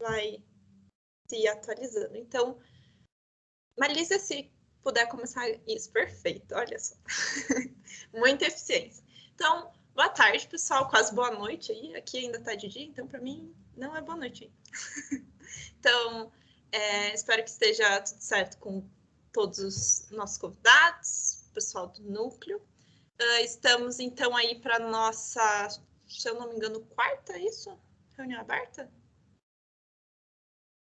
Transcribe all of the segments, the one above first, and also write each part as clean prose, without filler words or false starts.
vai se atualizando. Então, Marlísia, se puder começar isso, perfeito, olha só. Muita eficiência. Então, boa tarde, pessoal, quase boa noite aí. Aqui ainda tá de dia, então para mim não é boa noite ainda. Então, espero que esteja tudo certo com todos os nossos convidados, pessoal do núcleo. Estamos, então, aí para nossa, se eu não me engano, quarta, isso? Reunião aberta?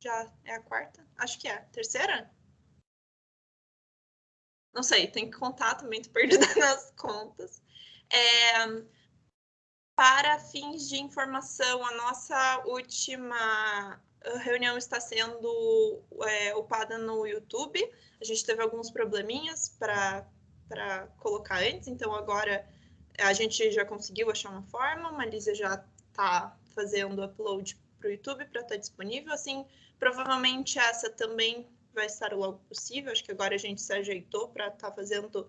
Já é a quarta? Acho que é. Terceira? Não sei, tem que contar também, tô perdida nas contas. Para fins de informação, a nossa última reunião está sendo upada no YouTube. A gente teve alguns probleminhas para colocar antes, então agora a gente já conseguiu achar uma forma, a Marlísia já está fazendo o upload para o YouTube para estar disponível. Assim, provavelmente essa também vai estar logo possível. Acho que agora a gente se ajeitou para estar fazendo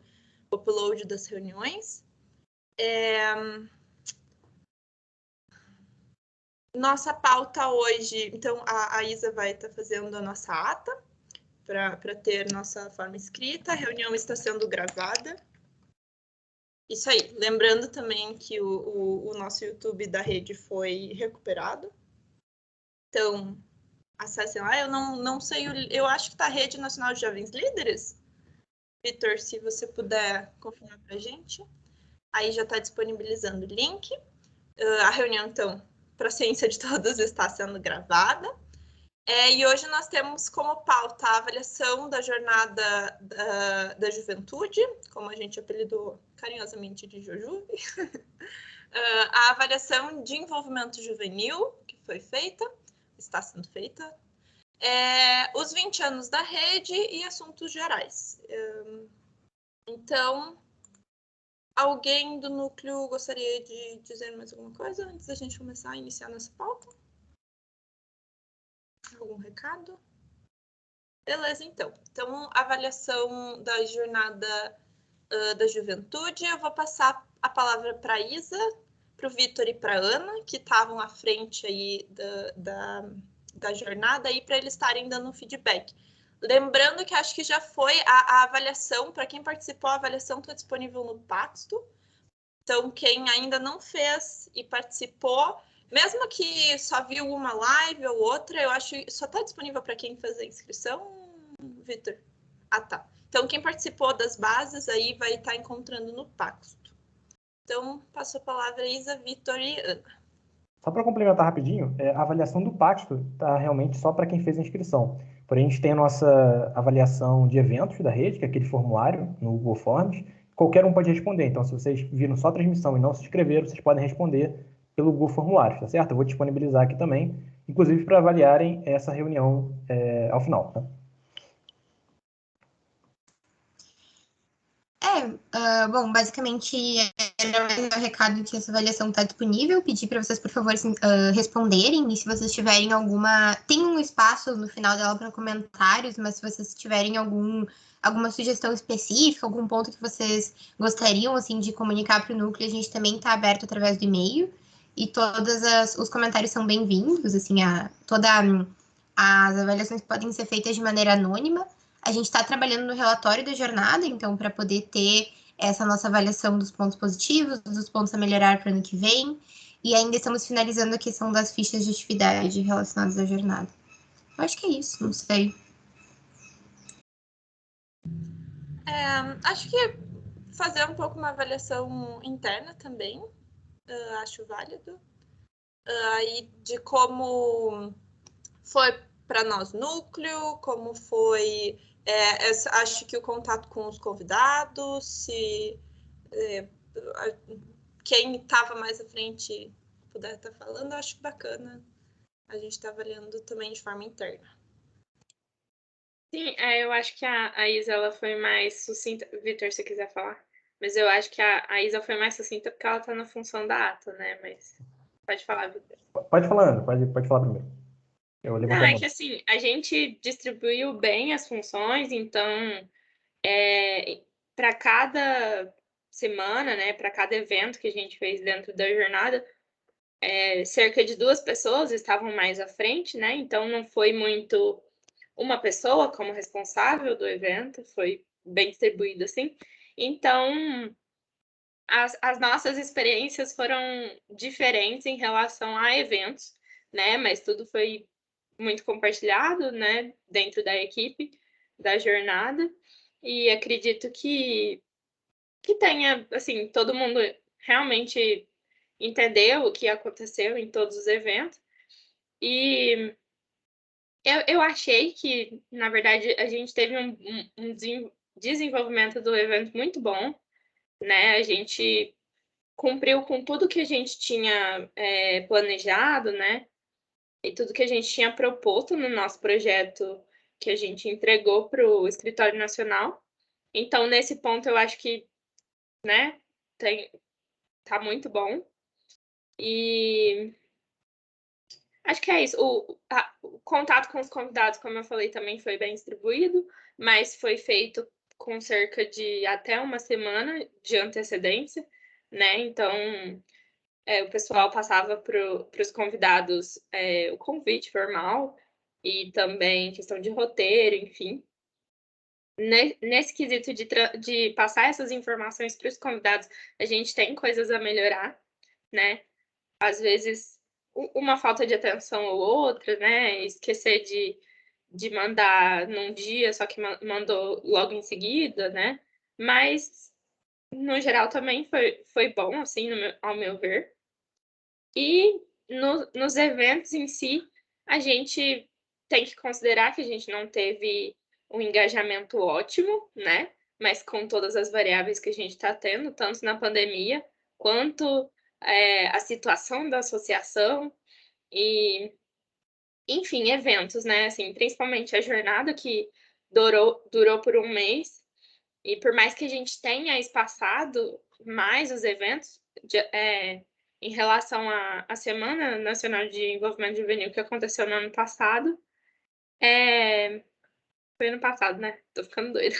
o upload das reuniões. Nossa pauta hoje, então a Isa vai estar fazendo a nossa ata para ter nossa forma escrita. A reunião está sendo gravada. Isso aí. Lembrando também que o nosso YouTube da rede foi recuperado. Então, acessem lá. Eu não sei, eu acho que está a Rede Nacional de Jovens Líderes. Vitor, se você puder confirmar para a gente. Aí já está disponibilizando o link. A reunião, então, para a ciência de todos, está sendo gravada. E hoje nós temos como pauta a avaliação da jornada da juventude, como a gente apelidou carinhosamente de Jojuve. A avaliação de envolvimento juvenil, que foi feita, está sendo feita. Os 20 anos da rede e assuntos gerais. Então, alguém do núcleo gostaria de dizer mais alguma coisa antes da gente começar a iniciar nossa pauta? Algum recado? Beleza, então. Então, avaliação da jornada da juventude. Eu vou passar a palavra para a Isa, para o Vitor e para a Ana, que estavam à frente aí da jornada, para eles estarem dando um feedback. Lembrando que acho que já foi a avaliação, para quem participou, a avaliação está disponível no Paxto. Então, quem ainda não fez e participou, mesmo que só viu uma live ou outra, eu acho que só está disponível para quem fez a inscrição, Vitor? Ah, tá. Então, quem participou das bases aí vai estar encontrando no Paxto. Então, passo a palavra a Isa, Vitor e Ana. Só para complementar rapidinho, a avaliação do Paxto está realmente só para quem fez a inscrição. Porém, a gente tem a nossa avaliação de eventos da rede, que é aquele formulário no Google Forms. Qualquer um pode responder. Então, se vocês viram só a transmissão e não se inscreveram, vocês podem responder pelo Google Formulário, tá certo? Eu vou disponibilizar aqui também, inclusive para avaliarem essa reunião ao final, tá? Bom, basicamente era o recado que essa avaliação está disponível. Pedir para vocês, por favor, responderem. E se vocês tiverem alguma. Tem um espaço no final dela para comentários, mas se vocês tiverem alguma sugestão específica, algum ponto que vocês gostariam assim, de comunicar para o núcleo, a gente também está aberto através do e-mail. E todos os comentários são bem-vindos. Assim, as avaliações podem ser feitas de maneira anônima. A gente está trabalhando no relatório da jornada, então, para poder ter essa nossa avaliação dos pontos positivos, dos pontos a melhorar para o ano que vem. E ainda estamos finalizando a questão das fichas de atividade relacionadas à jornada. Eu acho que é isso, não sei. Acho que fazer um pouco uma avaliação interna também, acho válido. Aí de como foi para nós núcleo, como foi, acho que o contato com os convidados, se quem estava mais à frente puder estar falando, eu acho bacana a gente estar avaliando também de forma interna. Sim, eu acho que a Isa ela foi mais sucinta. Vitor, se quiser falar. Mas eu acho que a Isa foi mais sucinta porque ela está na função da ata, né? Mas pode falar, Vitor. Pode falar, Ana. Pode falar primeiro. Não, é que assim, a gente distribuiu bem as funções, então para cada semana, né, para cada evento que a gente fez dentro da jornada, cerca de 2 pessoas estavam mais à frente, né? Então não foi muito uma pessoa como responsável do evento, foi bem distribuído assim. Então as nossas experiências foram diferentes em relação a eventos, né? Mas tudo foi muito compartilhado, né? Dentro da equipe, da jornada. E acredito que tenha, assim, todo mundo realmente entendeu o que aconteceu em todos os eventos. E eu achei que, na verdade, a gente teve um desenvolvimento do evento muito bom, né? A gente cumpriu com tudo que a gente tinha planejado, né? E tudo que a gente tinha proposto no nosso projeto que a gente entregou para o Escritório Nacional. Então, nesse ponto, eu acho que, né, tá muito bom. E acho que é isso. O contato com os convidados, como eu falei, também foi bem distribuído, mas foi feito com cerca de até uma semana de antecedência, né? Então, o pessoal passava para os convidados o convite formal e também questão de roteiro, enfim. Nesse quesito de passar essas informações para os convidados, a gente tem coisas a melhorar, né? Às vezes, uma falta de atenção ou outra, né? Esquecer de mandar num dia, só que mandou logo em seguida, né? Mas, no geral, também foi bom, assim, ao meu ver. E nos eventos em si, a gente tem que considerar que a gente não teve um engajamento ótimo, né? Mas com todas as variáveis que a gente está tendo, tanto na pandemia, quanto a situação da associação e, enfim, eventos, né? Assim, principalmente a jornada que durou por um mês. E por mais que a gente tenha espaçado mais os eventos, em relação à Semana Nacional de Envolvimento Juvenil que aconteceu no ano passado, foi ano passado, né? Tô ficando doida.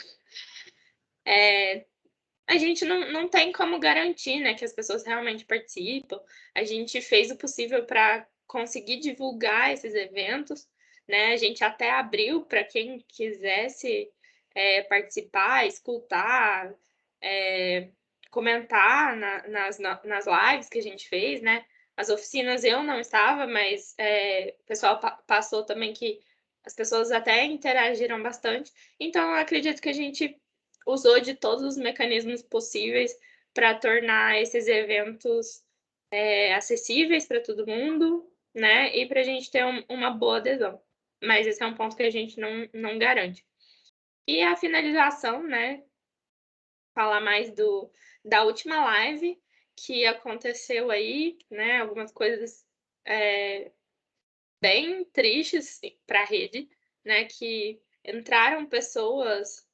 A gente não tem como garantir, né, que as pessoas realmente participam. A gente fez o possível para conseguir divulgar esses eventos, né? A gente até abriu para quem quisesse participar, escutar, comentar nas lives que a gente fez, né? As oficinas eu não estava, mas o pessoal passou também que as pessoas até interagiram bastante. Então, eu acredito que a gente usou de todos os mecanismos possíveis para tornar esses eventos acessíveis para todo mundo, né? E para a gente ter uma boa adesão. Mas esse é um ponto que a gente não garante. E a finalização, né? Falar mais da última live que aconteceu aí, né? Algumas coisas bem tristes para a rede, né? Que entraram pessoas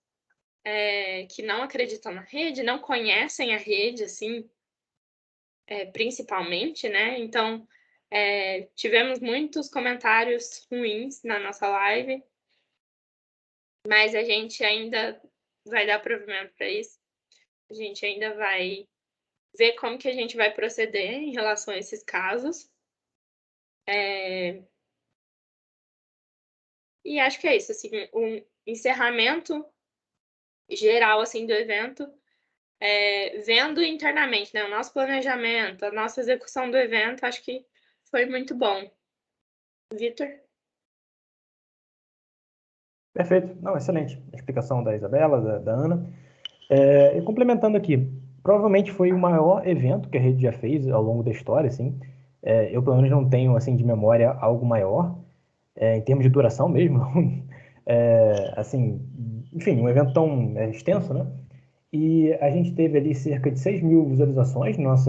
que não acreditam na rede, não conhecem a rede, assim, principalmente, né? Então, tivemos muitos comentários ruins na nossa live, mas a gente ainda vai dar provimento para isso. A gente ainda vai ver como que a gente vai proceder em relação a esses casos. E acho que é isso, assim, um encerramento geral, assim, do evento, vendo internamente, né, o nosso planejamento, a nossa execução do evento, acho que foi muito bom. Vitor? Perfeito. Não, excelente. A explicação da Isabela, da Ana. E complementando aqui, provavelmente foi o maior evento que a rede já fez ao longo da história, assim. Eu, pelo menos, não tenho, assim, de memória algo maior, em termos de duração mesmo. Assim, enfim, um evento tão extenso, né? E a gente teve ali cerca de 6 mil visualizações nas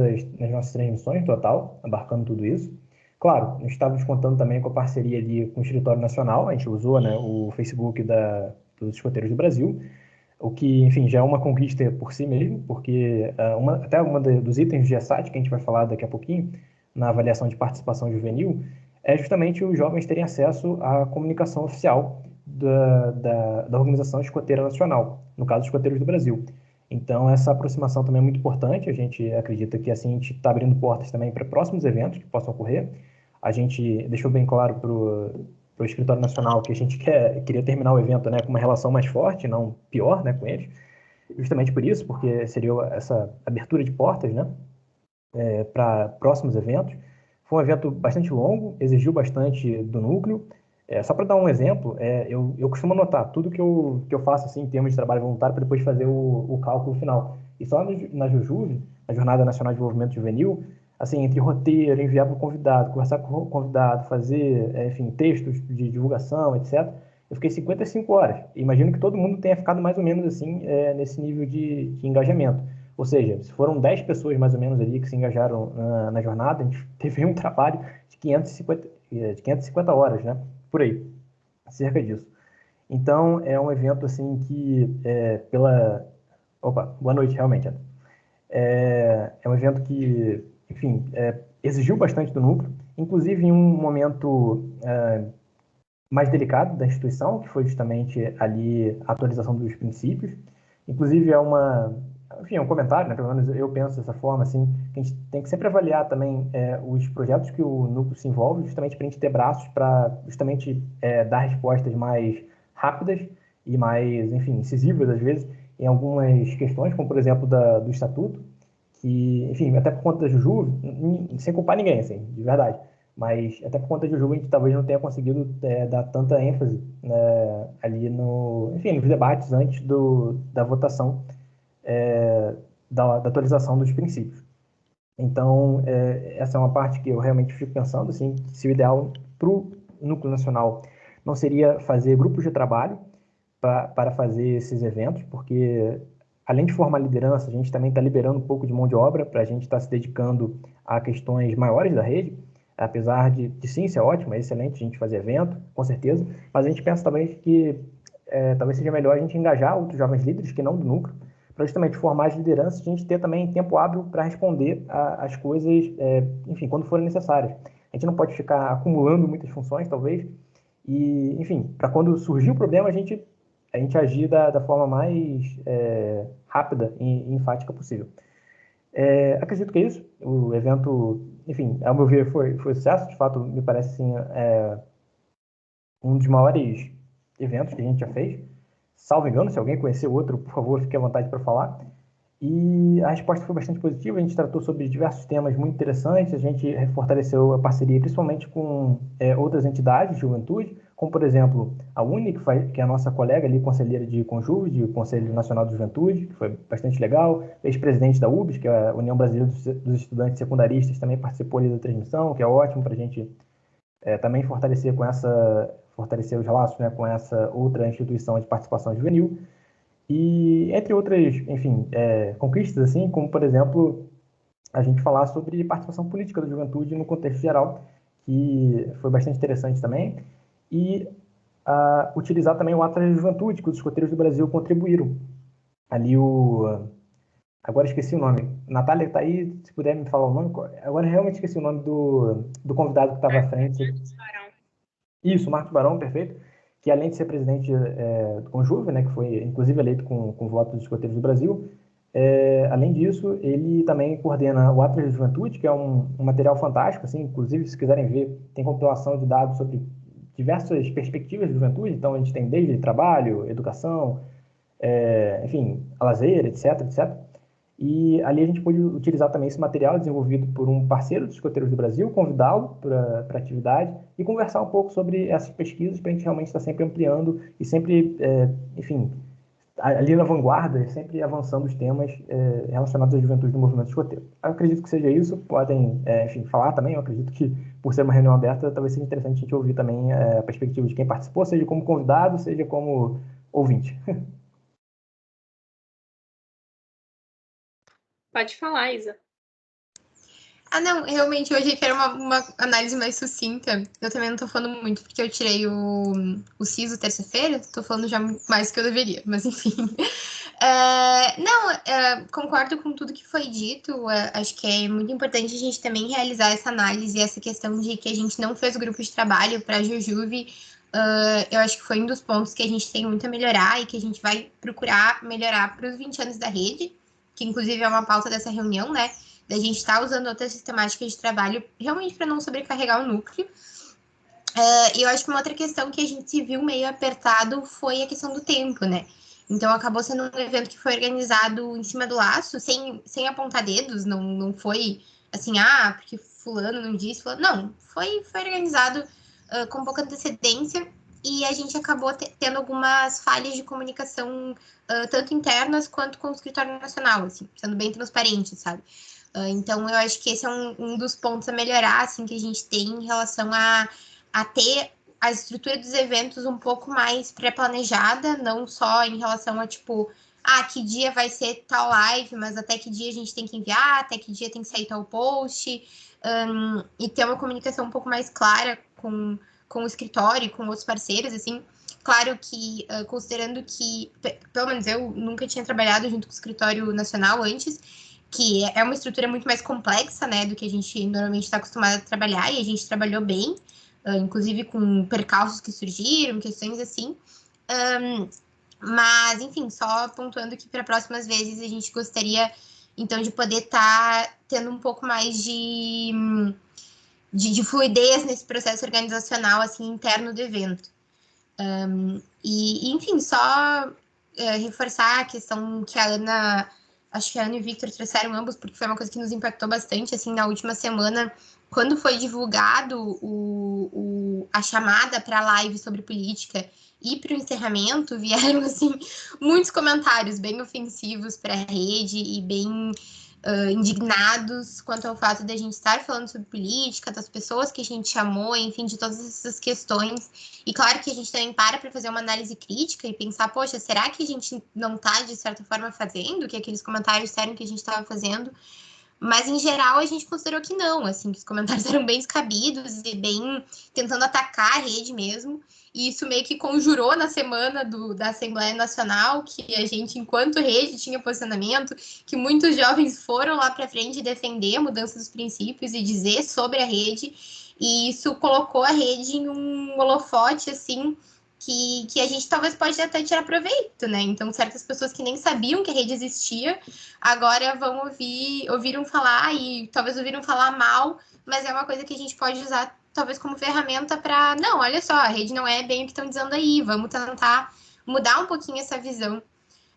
nossas transmissões total, abarcando tudo isso. Claro, estávamos contando também com a parceria ali com o Escritório Nacional, a gente usou, né, o Facebook dos Escoteiros do Brasil, o que, enfim, já é uma conquista por si mesmo, porque até uma dos itens do GESAT, que a gente vai falar daqui a pouquinho, na avaliação de participação juvenil, é justamente os jovens terem acesso à comunicação oficial da Organização Escoteira Nacional, no caso, os Escoteiros do Brasil. Então, essa aproximação também é muito importante. A gente acredita que assim a gente está abrindo portas também para próximos eventos que possam ocorrer. A gente deixou bem claro para o Escritório Nacional que a gente queria terminar o evento, né, com uma relação mais forte, não pior, né, com eles. Justamente por isso, porque seria essa abertura de portas, né, para próximos eventos. Foi um evento bastante longo, exigiu bastante do núcleo. Só para dar um exemplo, eu costumo anotar tudo que eu faço assim, em termos de trabalho voluntário para depois fazer o cálculo final. E só na JuJuve, na Jornada Nacional de Desenvolvimento Juvenil, assim, entre roteiro, enviar para o convidado, conversar com o convidado, fazer, enfim, textos de divulgação, etc., eu fiquei 55 horas. Imagino que todo mundo tenha ficado mais ou menos assim, nesse nível de engajamento. Ou seja, se foram 10 pessoas mais ou menos ali que se engajaram na jornada, a gente teve um trabalho de 550 horas, né? Por aí, cerca disso. Então, é um evento assim que, Opa, boa noite, realmente. É um evento que, enfim, exigiu bastante do núcleo, inclusive em um momento mais delicado da instituição, que foi justamente ali a atualização dos princípios. Inclusive, enfim, é um comentário, né? Pelo menos eu penso dessa forma, assim, que a gente tem que sempre avaliar também os projetos que o núcleo se envolve, justamente para a gente ter braços para justamente dar respostas mais rápidas e mais, enfim, incisivas, às vezes, em algumas questões, como, por exemplo, do Estatuto, que, enfim, até por conta da JuJuve, sem culpar ninguém, assim, de verdade, mas até por conta da JuJuve a gente talvez não tenha conseguido dar tanta ênfase, né, ali enfim, nos debates antes da votação da atualização dos princípios. Então, essa é uma parte que eu realmente fico pensando, assim, se o ideal para o Núcleo Nacional não seria fazer grupos de trabalho para fazer esses eventos, porque além de formar liderança, a gente também está liberando um pouco de mão de obra para a gente estar se dedicando a questões maiores da rede, apesar de sim, ser ótimo, é excelente a gente fazer evento, com certeza, mas a gente pensa também que talvez seja melhor a gente engajar outros jovens líderes que não do núcleo, para justamente formar as lideranças, a gente ter também tempo hábil para responder às coisas, enfim, quando forem necessárias. A gente não pode ficar acumulando muitas funções, talvez, e, enfim, para quando surgir o problema, a gente agir da forma mais rápida e enfática possível. Acredito que é isso. O evento, enfim, ao meu ver, foi sucesso. De fato, me parece, assim, um dos maiores eventos que a gente já fez. Salvo engano, se alguém conhecer outro, por favor, fique à vontade para falar. E a resposta foi bastante positiva. A gente tratou sobre diversos temas muito interessantes. A gente fortaleceu a parceria, principalmente com outras entidades de juventude, como, por exemplo, a UNE, que é a nossa colega ali, conselheira de Conjuve, de Conselho Nacional de Juventude, que foi bastante legal. Ex-presidente da UBS, que é a União Brasileira dos Estudantes Secundaristas, também participou ali da transmissão, que é ótimo para a gente também fortalecer os laços, né, com essa outra instituição de participação juvenil. E entre outras, enfim, conquistas, assim, como, por exemplo, a gente falar sobre participação política da juventude no contexto geral, que foi bastante interessante também, e utilizar também o Atlas da Juventude, que os escoteiros do Brasil contribuíram. Ali agora esqueci o nome. Natália está aí, se puder me falar o nome. Agora realmente esqueci o nome do convidado que estava à frente. Marcos Barão. Isso, Marcos Barão, perfeito. Que além de ser presidente do Conjuve, né, que foi inclusive eleito com voto dos escoteiros do Brasil, além disso, ele também coordena o Atlas da Juventude, que é um material fantástico, assim, inclusive, se quiserem ver, tem compilação de dados sobre diversas perspectivas de juventude, então a gente tem desde trabalho, educação, enfim, lazer, etc, etc. E ali a gente pôde utilizar também esse material desenvolvido por um parceiro dos escoteiros do Brasil, convidá-lo para a atividade e conversar um pouco sobre essas pesquisas para a gente realmente estar sempre ampliando e sempre, enfim, ali na vanguarda, sempre avançando os temas relacionados à juventude do movimento escoteiro. Eu acredito que seja isso, podem, enfim, falar também, eu acredito que por ser uma reunião aberta, talvez seja interessante a gente ouvir também a perspectiva de quem participou, seja como convidado, seja como ouvinte. Pode falar, Isa. Não, realmente, eu achei que era uma análise mais sucinta. Eu também não tô falando muito, porque eu tirei o SISO terça-feira, tô falando já mais do que eu deveria, mas enfim. Concordo com tudo que foi dito. Acho que é muito importante a gente também realizar essa análise e essa questão de que a gente não fez grupo de trabalho para a JuJuve eu acho que foi um dos pontos que a gente tem muito a melhorar e que a gente vai procurar melhorar para os 20 anos da rede, que inclusive é uma pauta dessa reunião, né? Da gente estar usando outra sistemática de trabalho realmente para não sobrecarregar o núcleo. E eu acho que uma outra questão que a gente se viu meio apertado foi a questão do tempo, né? Então acabou sendo um evento que foi organizado em cima do laço, sem apontar dedos, não foi assim, porque fulano não disse, fulano. Não, foi organizado com pouca antecedência e a gente acabou tendo algumas falhas de comunicação, tanto internas quanto com o escritório nacional, assim, sendo bem transparente, sabe? Então eu acho que esse é um dos pontos a melhorar, assim, que a gente tem em relação a ter a estrutura dos eventos um pouco mais pré-planejada, não só em relação a, tipo, que dia vai ser tal live, mas até que dia a gente tem que enviar, até que dia tem que sair tal post, e ter uma comunicação um pouco mais clara com o escritório e com outros parceiros, assim. Claro que, considerando que, pelo menos eu nunca tinha trabalhado junto com o escritório nacional antes, que é uma estrutura muito mais complexa, né, do que a gente normalmente está acostumado a trabalhar, e a gente trabalhou bem, inclusive com percalços que surgiram, questões assim. Mas, enfim, só pontuando que para próximas vezes a gente gostaria, então, de poder estar tendo um pouco mais de fluidez nesse processo organizacional, assim, interno do evento. Enfim, só reforçar a questão que a Ana, acho que a Ana e o Victor trouxeram ambos, porque foi uma coisa que nos impactou bastante, assim, na última semana, quando foi divulgado a chamada para a live sobre política e para o encerramento, vieram, assim, muitos comentários bem ofensivos para a rede e bem indignados quanto ao fato de a gente estar falando sobre política, das pessoas que a gente chamou, enfim, de todas essas questões. E claro que a gente também para fazer uma análise crítica e pensar, poxa, será que a gente não está, de certa forma, fazendo o que aqueles comentários disseram que a gente estava fazendo? Mas, em geral, a gente considerou que não, assim, que os comentários eram bem descabidos e bem tentando atacar a rede mesmo. E isso meio que conjurou na semana da Assembleia Nacional, que a gente, enquanto rede, tinha posicionamento, que muitos jovens foram lá para frente defender a mudança dos princípios e dizer sobre a rede. E isso colocou a rede em um holofote, assim, que a gente talvez pode até tirar proveito, né? Então, certas pessoas que nem sabiam que a rede existia, agora vão ouviram falar e talvez ouviram falar mal, mas é uma coisa que a gente pode usar talvez como ferramenta para, não, olha só, a rede não é bem o que estão dizendo aí, vamos tentar mudar um pouquinho essa visão.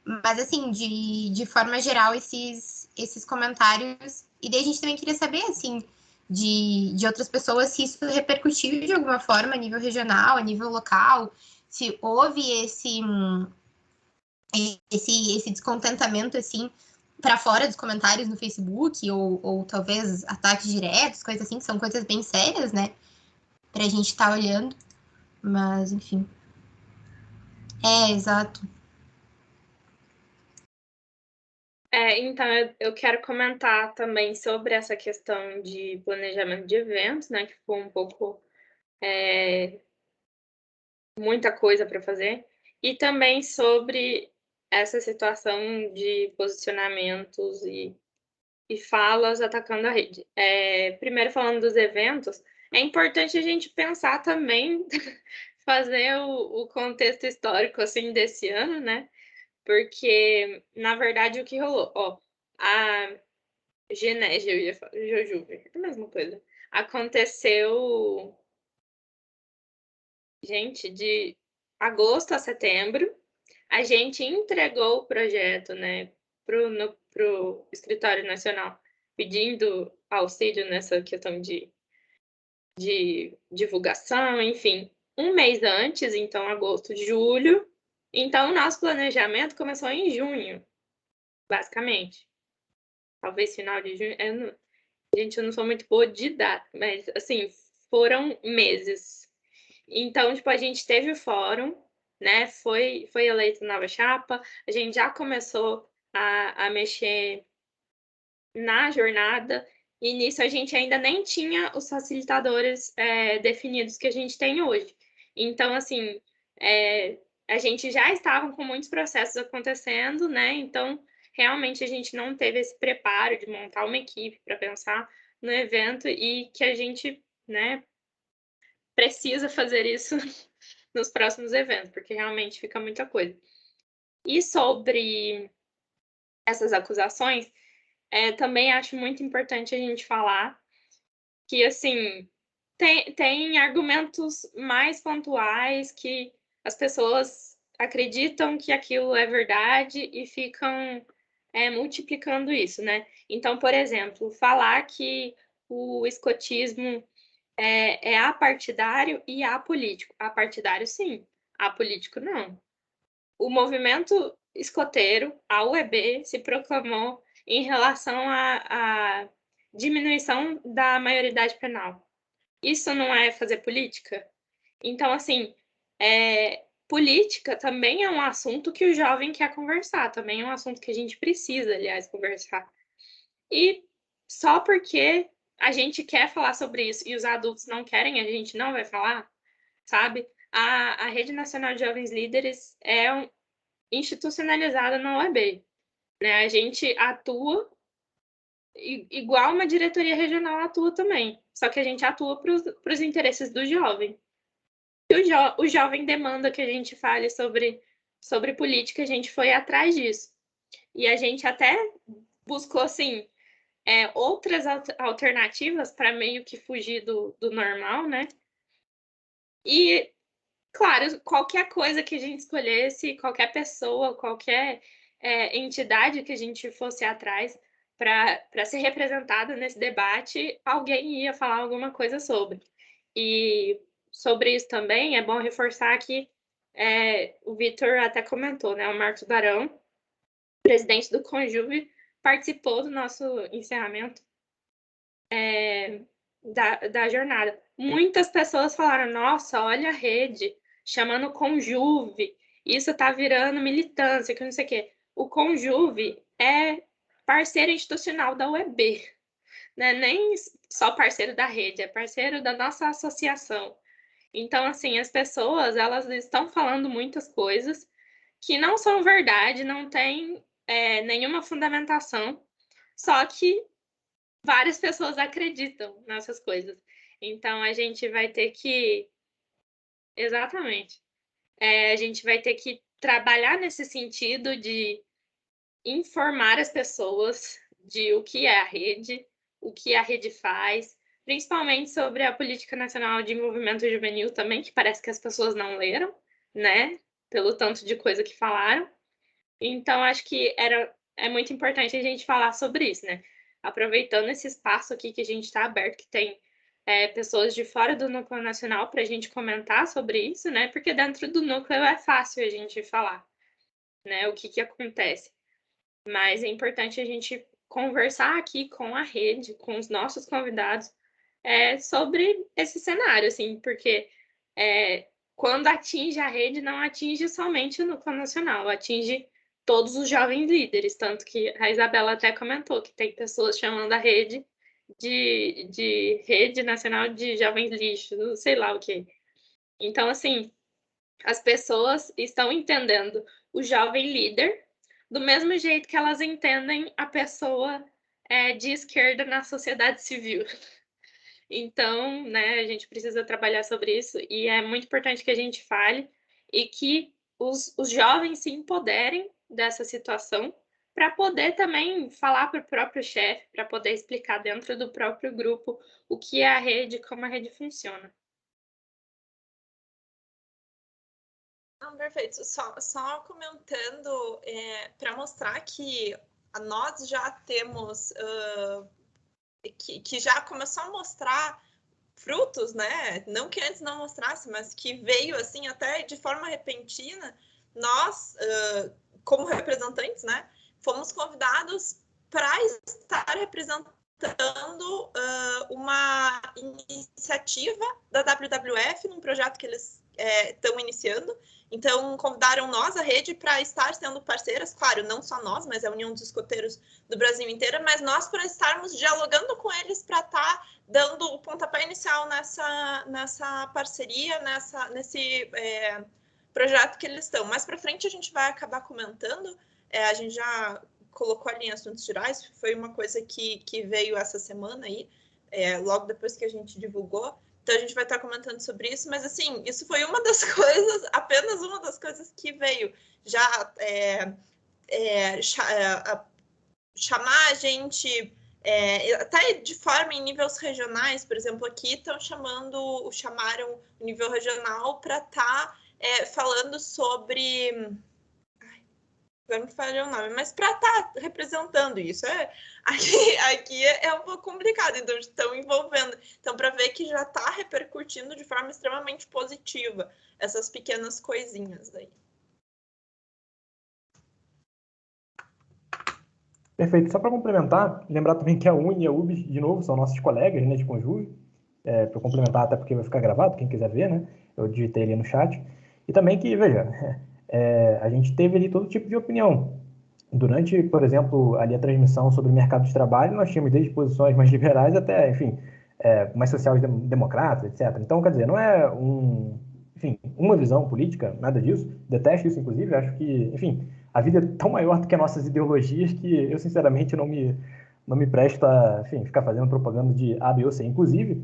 Mas, assim, de forma geral, esses comentários, e daí a gente também queria saber, assim, de outras pessoas, se isso repercutiu de alguma forma a nível regional, a nível local, se houve esse descontentamento, assim, para fora dos comentários no Facebook, ou talvez ataques diretos, coisas assim, que são coisas bem sérias, né? Pra gente estar olhando. Mas, enfim. Exato. Então, eu quero comentar também sobre essa questão de planejamento de eventos, né? Que ficou um pouco muita coisa para fazer. E também sobre essa situação de posicionamentos e falas atacando a rede. Primeiro, falando dos eventos, é importante a gente pensar também, fazer o contexto histórico, assim, desse ano, né? Porque, na verdade, o que rolou? A Genésio, eu ia falar, Jojuve, é a mesma coisa. Aconteceu, gente, de agosto a setembro, a gente entregou o projeto, né, pro Escritório Nacional, pedindo auxílio nessa questão de divulgação, enfim, um mês antes, então agosto, julho. Então, o nosso planejamento começou em junho, basicamente. Talvez final de junho. Gente, eu não sou muito boa de data, mas, assim, foram meses. Então, tipo, a gente teve o fórum, né? Foi eleita nova chapa, a gente já começou a mexer na jornada, e nisso a gente ainda nem tinha os facilitadores definidos que a gente tem hoje. Então, assim, a gente já estava com muitos processos acontecendo, né? Então, realmente a gente não teve esse preparo de montar uma equipe para pensar no evento, e que a gente, né, precisa fazer isso nos próximos eventos, porque realmente fica muita coisa. E sobre essas acusações, também acho muito importante a gente falar que, assim, tem argumentos mais pontuais que as pessoas acreditam que aquilo é verdade e ficam multiplicando isso, né? Então, por exemplo, falar que o escotismo é apartidário e apolítico. Apartidário, sim. Apolítico, não. O movimento escoteiro, a UEB, se proclamou em relação à diminuição da maioridade penal. Isso não é fazer política? Então, assim, política também é um assunto que o jovem quer conversar, também é um assunto que a gente precisa, aliás, conversar. E só porque a gente quer falar sobre isso e os adultos não querem, a gente não vai falar, sabe? A Rede Nacional de Jovens Líderes é institucionalizada na OAB, né? A gente atua igual uma diretoria regional atua também, só que a gente atua para os interesses do jovem. E o jovem demanda que a gente fale sobre política, a gente foi atrás disso. E a gente até buscou, assim, outras alternativas para meio que fugir do normal, né? E, claro, qualquer coisa que a gente escolhesse, qualquer pessoa, qualquer entidade que a gente fosse atrás para ser representada nesse debate, alguém ia falar alguma coisa sobre. E sobre isso também é bom reforçar que o Vitor até comentou, né? O Marcos Barão, presidente do Conjuve, participou do nosso encerramento da jornada. Muitas pessoas falaram, nossa, olha a rede, chamando Conjuve, isso está virando militância, que não sei o quê. O Conjuve é parceiro institucional da UEB, né? Nem só parceiro da rede, é parceiro da nossa associação. Então, assim, as pessoas, elas estão falando muitas coisas que não são verdade, não tem nenhuma fundamentação, só que várias pessoas acreditam nessas coisas. Então, a gente vai ter que... Exatamente. A gente vai ter que trabalhar nesse sentido de informar as pessoas de o que é a rede, o que a rede faz, principalmente sobre a Política Nacional de Desenvolvimento Juvenil também, que parece que as pessoas não leram, né? Pelo tanto de coisa que falaram. Então, acho que é muito importante a gente falar sobre isso, né? Aproveitando esse espaço aqui que a gente está aberto, que tem pessoas de fora do núcleo nacional para a gente comentar sobre isso, né? Porque dentro do núcleo é fácil a gente falar, né? O que acontece. Mas é importante a gente conversar aqui com a rede, com os nossos convidados, sobre esse cenário, assim, porque quando atinge a rede, não atinge somente o núcleo nacional, atinge todos os jovens líderes, tanto que a Isabela até comentou que tem pessoas chamando a rede de Rede Nacional de Jovens Lixo, não sei lá o que. Então, assim, as pessoas estão entendendo o jovem líder do mesmo jeito que elas entendem a pessoa de esquerda na sociedade civil. Então, né, a gente precisa trabalhar sobre isso e é muito importante que a gente fale e que os jovens se empoderem dessa situação para poder também falar para o próprio chefe, para poder explicar dentro do próprio grupo o que é a rede, como a rede funciona. Não, perfeito. Só comentando para mostrar que nós já temos que já começou a mostrar frutos, né? Não que antes não mostrasse, mas que veio assim até de forma repentina. Nós, como representantes, né, fomos convidados para estar representando uma iniciativa da WWF num projeto que eles estão iniciando. Então, convidaram nós, a rede, para estar sendo parceiras, claro, não só nós, mas a União dos Escoteiros do Brasil inteiro, mas nós para estarmos dialogando com eles para estar dando o pontapé inicial nessa parceria, nesse projeto que eles estão. Mais para frente a gente vai acabar comentando, a gente já colocou ali em assuntos gerais, foi uma coisa que veio essa semana aí, logo depois que a gente divulgou, Então a gente vai estar comentando sobre isso, mas assim, isso foi uma das coisas, apenas uma das coisas que veio já chamar a gente, até de forma em níveis regionais, por exemplo, aqui chamaram o nível regional para estar falando sobre... Agora me falhou o nome, mas para estar representando isso. Aqui é um pouco complicado, então estão envolvendo. Então, para ver que já está repercutindo de forma extremamente positiva essas pequenas coisinhas aí. Perfeito. Só para complementar, lembrar também que a Uni e a UBS, de novo, são nossos colegas, né, de conjunto. Para complementar, até porque vai ficar gravado, quem quiser ver, né? Eu digitei ali no chat. E também que, veja, a gente teve ali todo tipo de opinião. Durante, por exemplo, ali a transmissão sobre o mercado de trabalho, nós tínhamos desde posições mais liberais até, enfim, mais social-democratas, etc. Então, quer dizer, não é uma visão política, nada disso. Detesto isso, inclusive. Acho que, enfim, a vida é tão maior do que as nossas ideologias que eu, sinceramente, não me presto a, enfim, ficar fazendo propaganda de A, B ou C. Inclusive,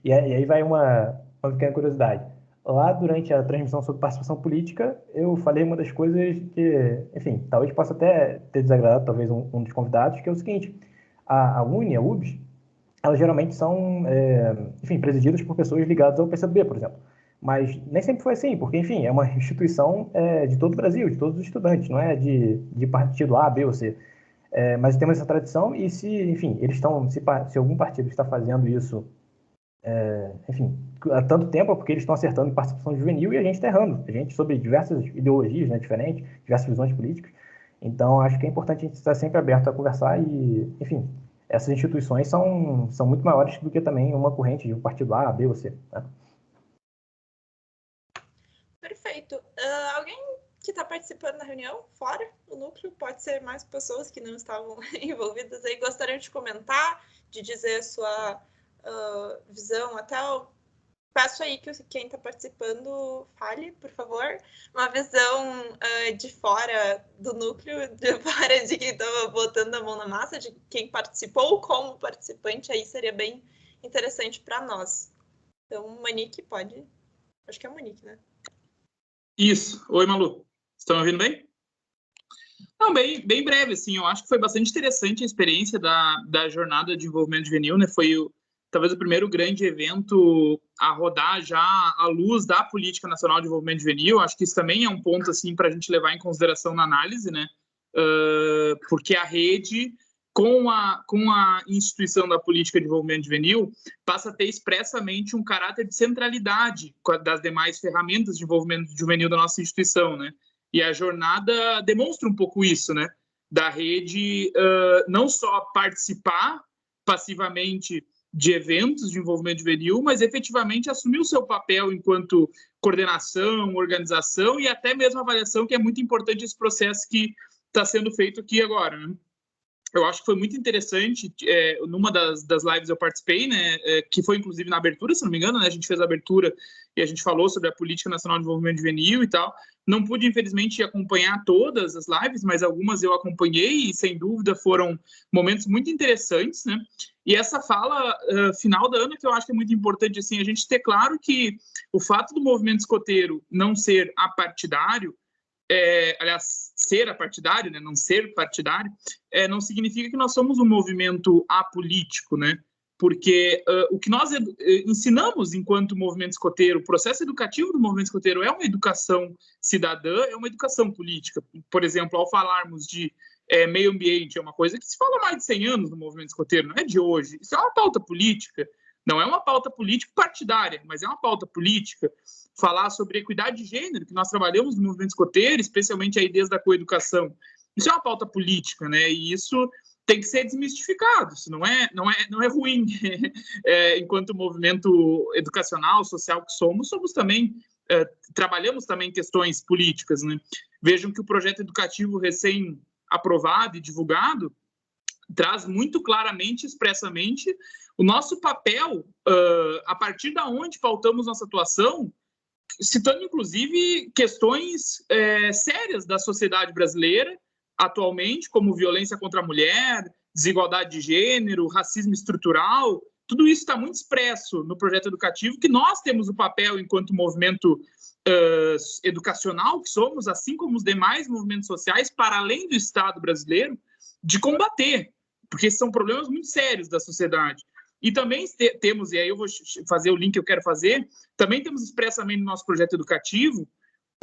e aí vai uma pequena curiosidade. Lá, durante a transmissão sobre participação política, eu falei uma das coisas que, enfim, talvez possa até ter desagradado talvez um dos convidados, que é o seguinte: a Uni, a UBS, elas geralmente são, enfim, presididas por pessoas ligadas ao PCdoB, por exemplo. Mas nem sempre foi assim, porque, enfim, é uma instituição de todo o Brasil, de todos os estudantes, não é de partido A, B ou C. Mas temos essa tradição e se, enfim, se algum partido está fazendo isso, enfim, há tanto tempo é porque eles estão acertando em participação juvenil e a gente está errando. A gente, sobre diversas ideologias, né, diferentes, diversas visões políticas. Então, acho que é importante a gente estar sempre aberto a conversar e, enfim, essas instituições são muito maiores do que também uma corrente de um partido A, B ou C. Né? Perfeito. Alguém que está participando da reunião, fora do núcleo, pode ser mais pessoas que não estavam envolvidas aí, gostariam de comentar, de dizer a sua visão, até peço aí que quem está participando fale, por favor, uma visão de fora do núcleo, de fora de quem estava botando a mão na massa, de quem participou como participante, aí seria bem interessante para nós. Então, Monique pode... Acho que é a Monique, né? Isso. Oi, Malu. Estão me ouvindo bem? Não, bem breve, assim, eu acho que foi bastante interessante a experiência da jornada de envolvimento juvenil, né? Foi talvez o primeiro grande evento a rodar já à luz da política nacional de envolvimento juvenil. Acho que isso também é um ponto, assim, para a gente levar em consideração na análise, né? Porque a rede, com a instituição da política de envolvimento juvenil, passa a ter expressamente um caráter de centralidade das demais ferramentas de envolvimento juvenil da nossa instituição, né? E a jornada demonstra um pouco isso, né? Da rede não só participar passivamente de eventos de envolvimento juvenil, mas efetivamente assumir o seu papel enquanto coordenação, organização e até mesmo avaliação, que é muito importante esse processo que está sendo feito aqui agora, né? Eu acho que foi muito interessante, numa das lives eu participei, né, que foi inclusive na abertura, se não me engano, né, a gente fez a abertura e a gente falou sobre a Política Nacional de Desenvolvimento Juvenil e tal. Não pude, infelizmente, acompanhar todas as lives, mas algumas eu acompanhei e, sem dúvida, foram momentos muito interessantes, né? E essa fala final da Ana, que eu acho que é muito importante, assim, a gente ter claro que o fato do movimento escoteiro não ser apartidário, aliás, ser apartidário, né, não ser partidário, não significa que nós somos um movimento apolítico, né? Porque o que nós ensinamos enquanto movimento escoteiro, o processo educativo do movimento escoteiro é uma educação cidadã, é uma educação política. Por exemplo, ao falarmos de meio ambiente, é uma coisa que se fala há mais de 100 anos no movimento escoteiro, não é de hoje. Isso é uma pauta política, não é uma pauta político-partidária, mas é uma pauta política. Falar sobre equidade de gênero, que nós trabalhamos no movimento escoteiro, especialmente aí desde a coeducação. Isso é uma pauta política, né? E isso tem que ser desmistificado. Isso não é ruim. Enquanto movimento educacional, social que somos também, trabalhamos também questões políticas, né? Vejam que o projeto educativo recém-aprovado e divulgado traz muito claramente, expressamente, o nosso papel, a partir da onde pautamos nossa atuação, citando, inclusive, questões sérias da sociedade brasileira, atualmente, como violência contra a mulher, desigualdade de gênero, racismo estrutural, tudo isso está muito expresso no projeto educativo, que nós temos o papel, enquanto movimento educacional que somos, assim como os demais movimentos sociais, para além do Estado brasileiro, de combater, porque são problemas muito sérios da sociedade. E também temos, e aí eu vou fazer o link que eu quero fazer, também temos expressamente no nosso projeto educativo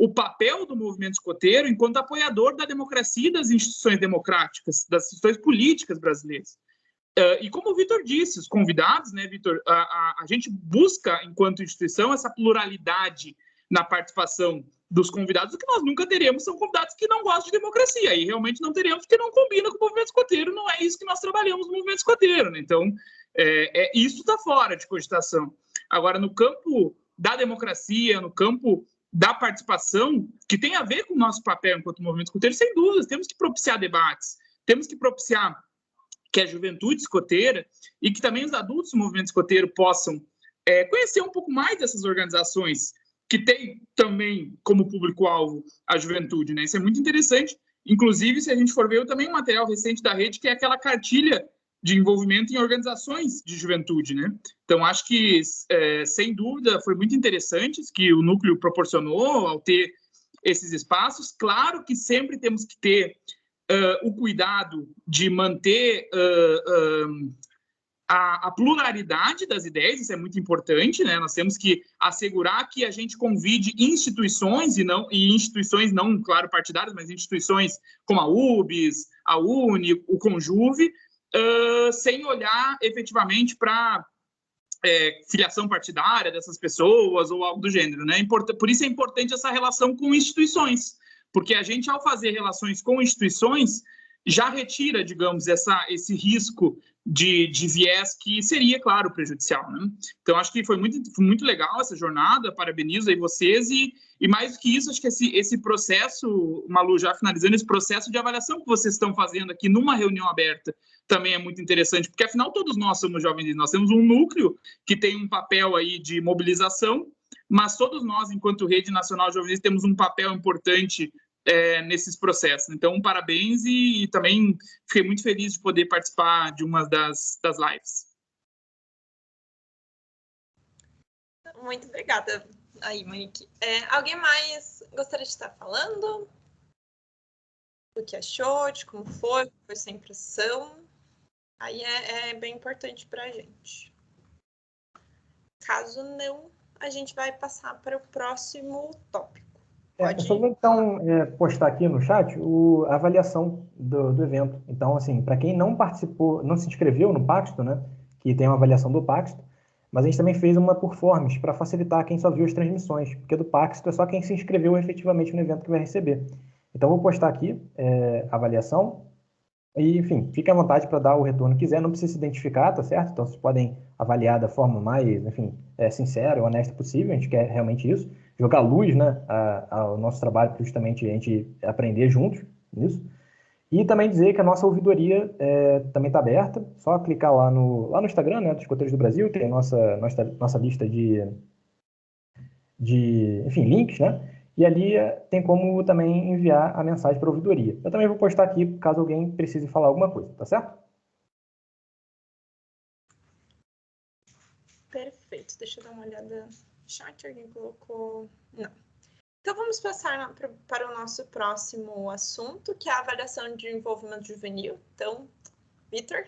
o papel do movimento escoteiro enquanto apoiador da democracia e das instituições democráticas, das instituições políticas brasileiras. E como o Vitor disse, os convidados, né, Vitor, a gente busca, enquanto instituição, essa pluralidade na participação dos convidados. O que nós nunca teremos são convidados que não gostam de democracia, e realmente não teremos porque não combina com o movimento escoteiro, não é isso que nós trabalhamos no movimento escoteiro, né? Então, isso está fora de cogitação. Agora, no campo da democracia, no campo da participação, que tem a ver com o nosso papel enquanto movimento escoteiro, sem dúvidas, temos que propiciar debates, temos que propiciar que a juventude escoteira e que também os adultos do movimento escoteiro possam conhecer um pouco mais dessas organizações que têm também como público-alvo a juventude, né? Isso é muito interessante. Inclusive, se a gente for ver também um material recente da rede, que é aquela cartilha de envolvimento em organizações de juventude, né? Então, acho que, sem dúvida, foi muito interessante que o núcleo proporcionou ao ter esses espaços. Claro que sempre temos que ter o cuidado de manter a pluralidade das ideias, isso é muito importante, né? Nós temos que assegurar que a gente convide instituições e instituições não, claro, partidárias, mas instituições como a UBS, a UNE, o Conjuve, sem olhar efetivamente para filiação partidária dessas pessoas ou algo do gênero, né? Por isso é importante essa relação com instituições, porque a gente, ao fazer relações com instituições, já retira, digamos, esse risco de viés que seria, claro, prejudicial, né? Então, acho que foi muito legal essa jornada, parabenizo aí vocês, e mais do que isso, acho que esse processo, Malu, já finalizando, esse processo de avaliação que vocês estão fazendo aqui numa reunião aberta também é muito interessante, porque, afinal, todos nós somos jovens, nós temos um núcleo que tem um papel aí de mobilização, mas todos nós, enquanto Rede Nacional de Jovens, temos um papel importante nesses processos. Então, parabéns e também fiquei muito feliz de poder participar de uma das lives. Muito obrigada aí, Monique. Alguém mais gostaria de estar falando? Do que achou, de como foi sua impressão? Aí é bem importante para a gente. Caso não, a gente vai passar para o próximo tópico. Eu só vou, então, postar aqui no chat a avaliação do evento. Então, assim, para quem não participou, não se inscreveu no Paxto, né, que tem uma avaliação do Paxto, mas a gente também fez uma por forms para facilitar quem só viu as transmissões, porque do Paxto é só quem se inscreveu efetivamente no evento que vai receber. Então, vou postar aqui a avaliação e, enfim, fique à vontade para dar o retorno que quiser, não precisa se identificar, tá certo? Então, vocês podem avaliar da forma mais, enfim, sincera, honesta possível, a gente quer realmente isso. Jogar luz, né, ao nosso trabalho, para justamente a gente aprender juntos nisso. E também dizer que a nossa ouvidoria também está aberta, só clicar lá no Instagram, né, dos Escoteiros do Brasil, tem a nossa lista de enfim, links, né, e ali tem como também enviar a mensagem para a ouvidoria. Eu também vou postar aqui, caso alguém precise falar alguma coisa, tá certo? Perfeito, deixa eu dar uma olhada. Chat, alguém colocou? Não. Então, vamos passar para o nosso próximo assunto, que é a avaliação de envolvimento juvenil. Então, Vitor.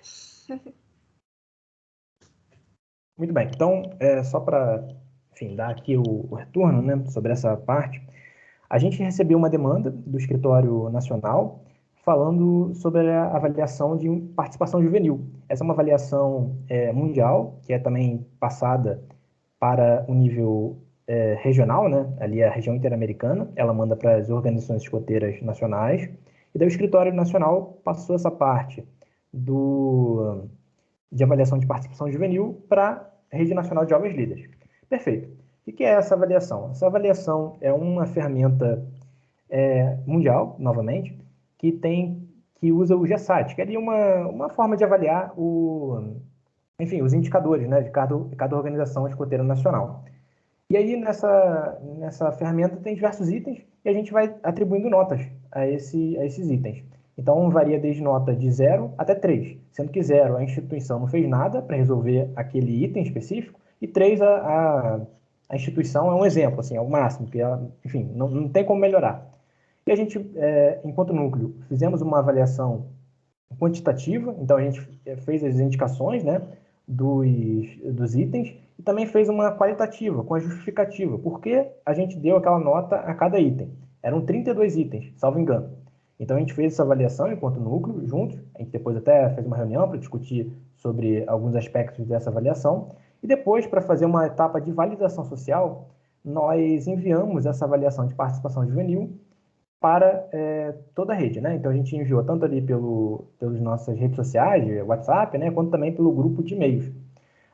Muito bem. Então, só para, enfim, dar aqui o retorno, né, sobre essa parte, a gente recebeu uma demanda do Escritório Nacional falando sobre a avaliação de participação juvenil. Essa é uma avaliação mundial, que é também passada para o nível regional, né? Ali é a região interamericana, ela manda para as organizações escoteiras nacionais, e daí o Escritório Nacional passou essa parte de avaliação de participação juvenil para a Rede Nacional de Jovens Líderes. Perfeito. O que é essa avaliação? Essa avaliação é uma ferramenta mundial, novamente, que usa o GESAT, que é ali uma forma de avaliar enfim, os indicadores, né, de cada organização escoteira nacional. E aí, nessa ferramenta, tem diversos itens e a gente vai atribuindo notas a esses itens. Então, varia desde nota de 0 até 3, sendo que 0 a instituição não fez nada para resolver aquele item específico, e 3 a instituição é um exemplo, assim, é o máximo, que ela, enfim, não tem como melhorar. E a gente, enquanto núcleo, fizemos uma avaliação quantitativa, então a gente fez as indicações, né, dos itens, e também fez uma qualitativa, com a justificativa, porque a gente deu aquela nota a cada item. Eram 32 itens, salvo engano. Então a gente fez essa avaliação enquanto núcleo, juntos, a gente depois até fez uma reunião para discutir sobre alguns aspectos dessa avaliação, e depois, para fazer uma etapa de validação social, nós enviamos essa avaliação de participação juvenil para toda a rede, né? Então a gente enviou tanto ali pelas nossas redes sociais, WhatsApp, né, quanto também pelo grupo de e-mails.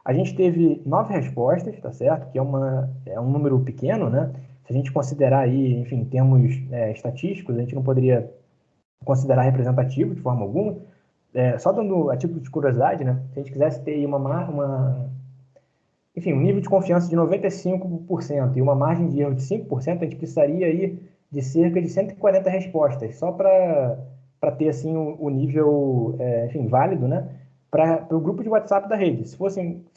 A gente teve 9 respostas, tá certo? Que é um número pequeno, né? Se a gente considerar aí, enfim, em termos estatísticos, a gente não poderia considerar representativo de forma alguma. Só dando a título de curiosidade, né? Se a gente quisesse ter aí enfim, um nível de confiança de 95% e uma margem de erro de 5%, a gente precisaria aí de cerca de 140 respostas, só para ter assim, o nível enfim, válido, né, para o grupo de WhatsApp da rede. Se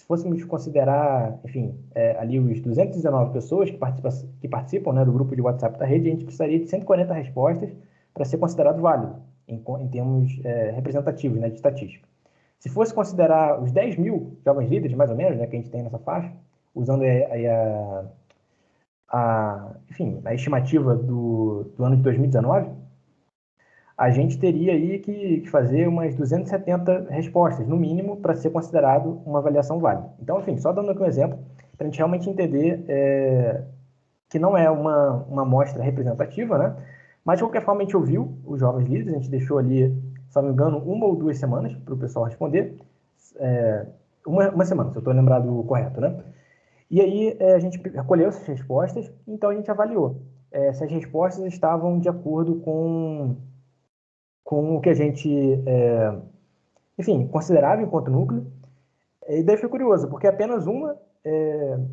fôssemos considerar, enfim, ali os 219 pessoas que participam, né, do grupo de WhatsApp da rede, a gente precisaria de 140 respostas para ser considerado válido, em termos representativos, né, de estatística. Se fosse considerar os 10 mil jovens líderes, mais ou menos, né, que a gente tem nessa faixa, usando aí enfim, a estimativa do ano de 2019, a gente teria aí que fazer umas 270 respostas, no mínimo, para ser considerado uma avaliação válida. Então, enfim, só dando aqui um exemplo, para a gente realmente entender que não é uma amostra representativa, né? Mas, de qualquer forma, a gente ouviu os jovens líderes, a gente deixou ali, se não me engano, 1 ou 2 semanas para o pessoal responder. Uma semana, se eu estou lembrado correto, né? E aí a gente recolheu essas respostas, então a gente avaliou se as respostas estavam de acordo com o que a gente, enfim, considerava enquanto núcleo. E daí foi curioso, porque apenas uma